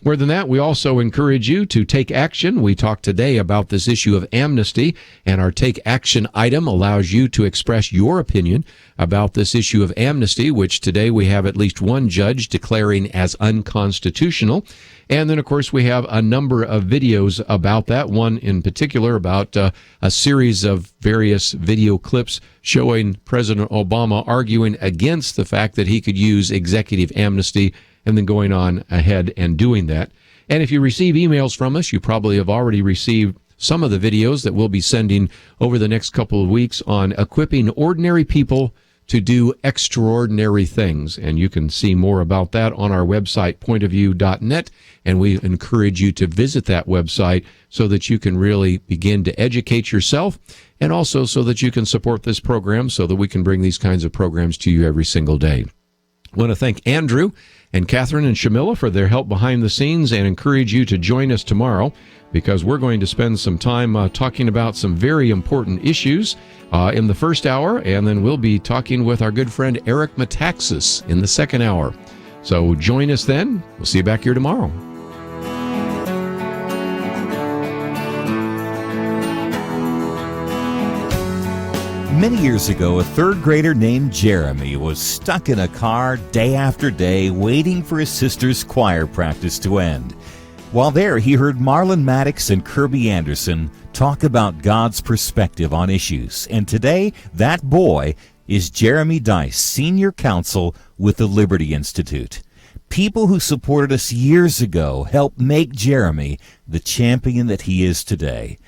More than that, we also encourage you to take action. We talked today about this issue of amnesty, and our Take Action item allows you to express your opinion about this issue of amnesty, which today we have at least one judge declaring as unconstitutional. And then, of course, we have a number of videos about that, one in particular about a series of various video clips showing President Obama arguing against the fact that he could use executive amnesty and then going on ahead and doing that. And if you receive emails from us, you probably have already received some of the videos that we'll be sending over the next couple of weeks on equipping ordinary people to do extraordinary things. And you can see more about that on our website, pointofview.net. And we encourage you to visit that website so that you can really begin to educate yourself, and also so that you can support this program so that we can bring these kinds of programs to you every single day. I want to thank Andrew and Catherine and Shamila for their help behind the scenes, and encourage you to join us tomorrow, because we're going to spend some time talking about some very important issues in the first hour, and then we'll be talking with our good friend Eric Metaxas in the second hour. So join us then. We'll see you back here tomorrow. Many years ago, a third grader named Jeremy was stuck in a car day after day waiting for his sister's choir practice to end. While there, he heard Marlon Maddox and Kirby Anderson talk about God's perspective on issues. And today, that boy is Jeremy Dice, Senior Counsel with the Liberty Institute. People who supported us years ago helped make Jeremy the champion that he is today.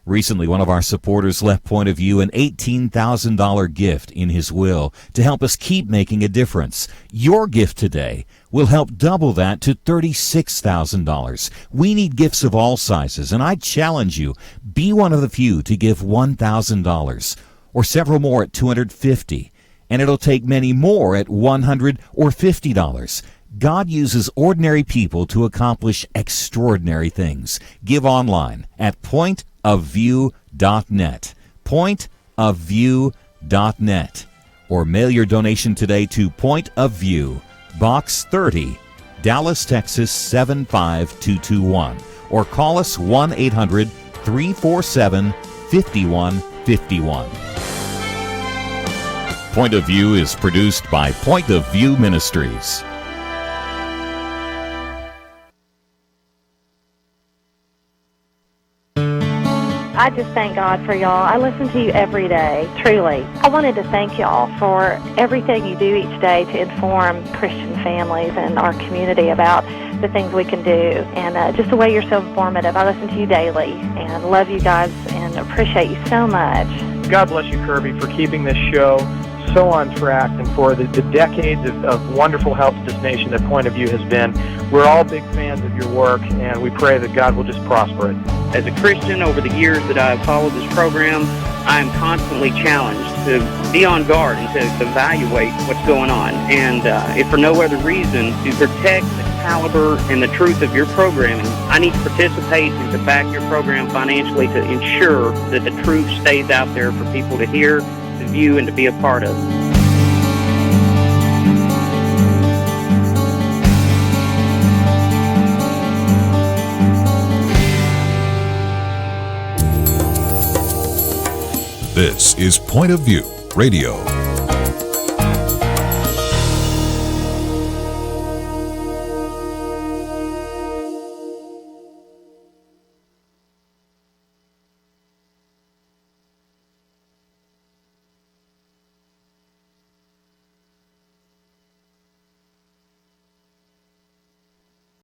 Recently, one of our supporters left Point of View an $18,000 gift in his will to help us keep making a difference. Your gift today will help double that to $36,000. We need gifts of all sizes, and I challenge you, be one of the few to give $1,000 or several more at $250, and it'll take many more at $100 or $50. God uses ordinary people to accomplish extraordinary things. Give online at pointofview.net, pointofview.net, or mail your donation today to Point of View, Box 30, Dallas, Texas 75221, or call us 1-800-347-5151. Point of View is produced by Point of View Ministries. I just thank God for y'all. I listen to you every day, truly. I wanted to thank y'all for everything you do each day to inform Christian families and our community about the things we can do, and just the way you're so informative. I listen to you daily and love you guys and appreciate you so much. God bless you, Kirby, for keeping this show so on track and for the decades of wonderful help to this nation that Point of View has been. We're all big fans of your work, and we pray that God will just prosper it. As a Christian, over the years that I've followed this program, I am constantly challenged to be on guard and to evaluate what's going on. And if for no other reason, to protect the caliber and the truth of your programming, I need to participate and to back your program financially to ensure that the truth stays out there for people to hear, to view, and to be a part of. This is Point of View Radio.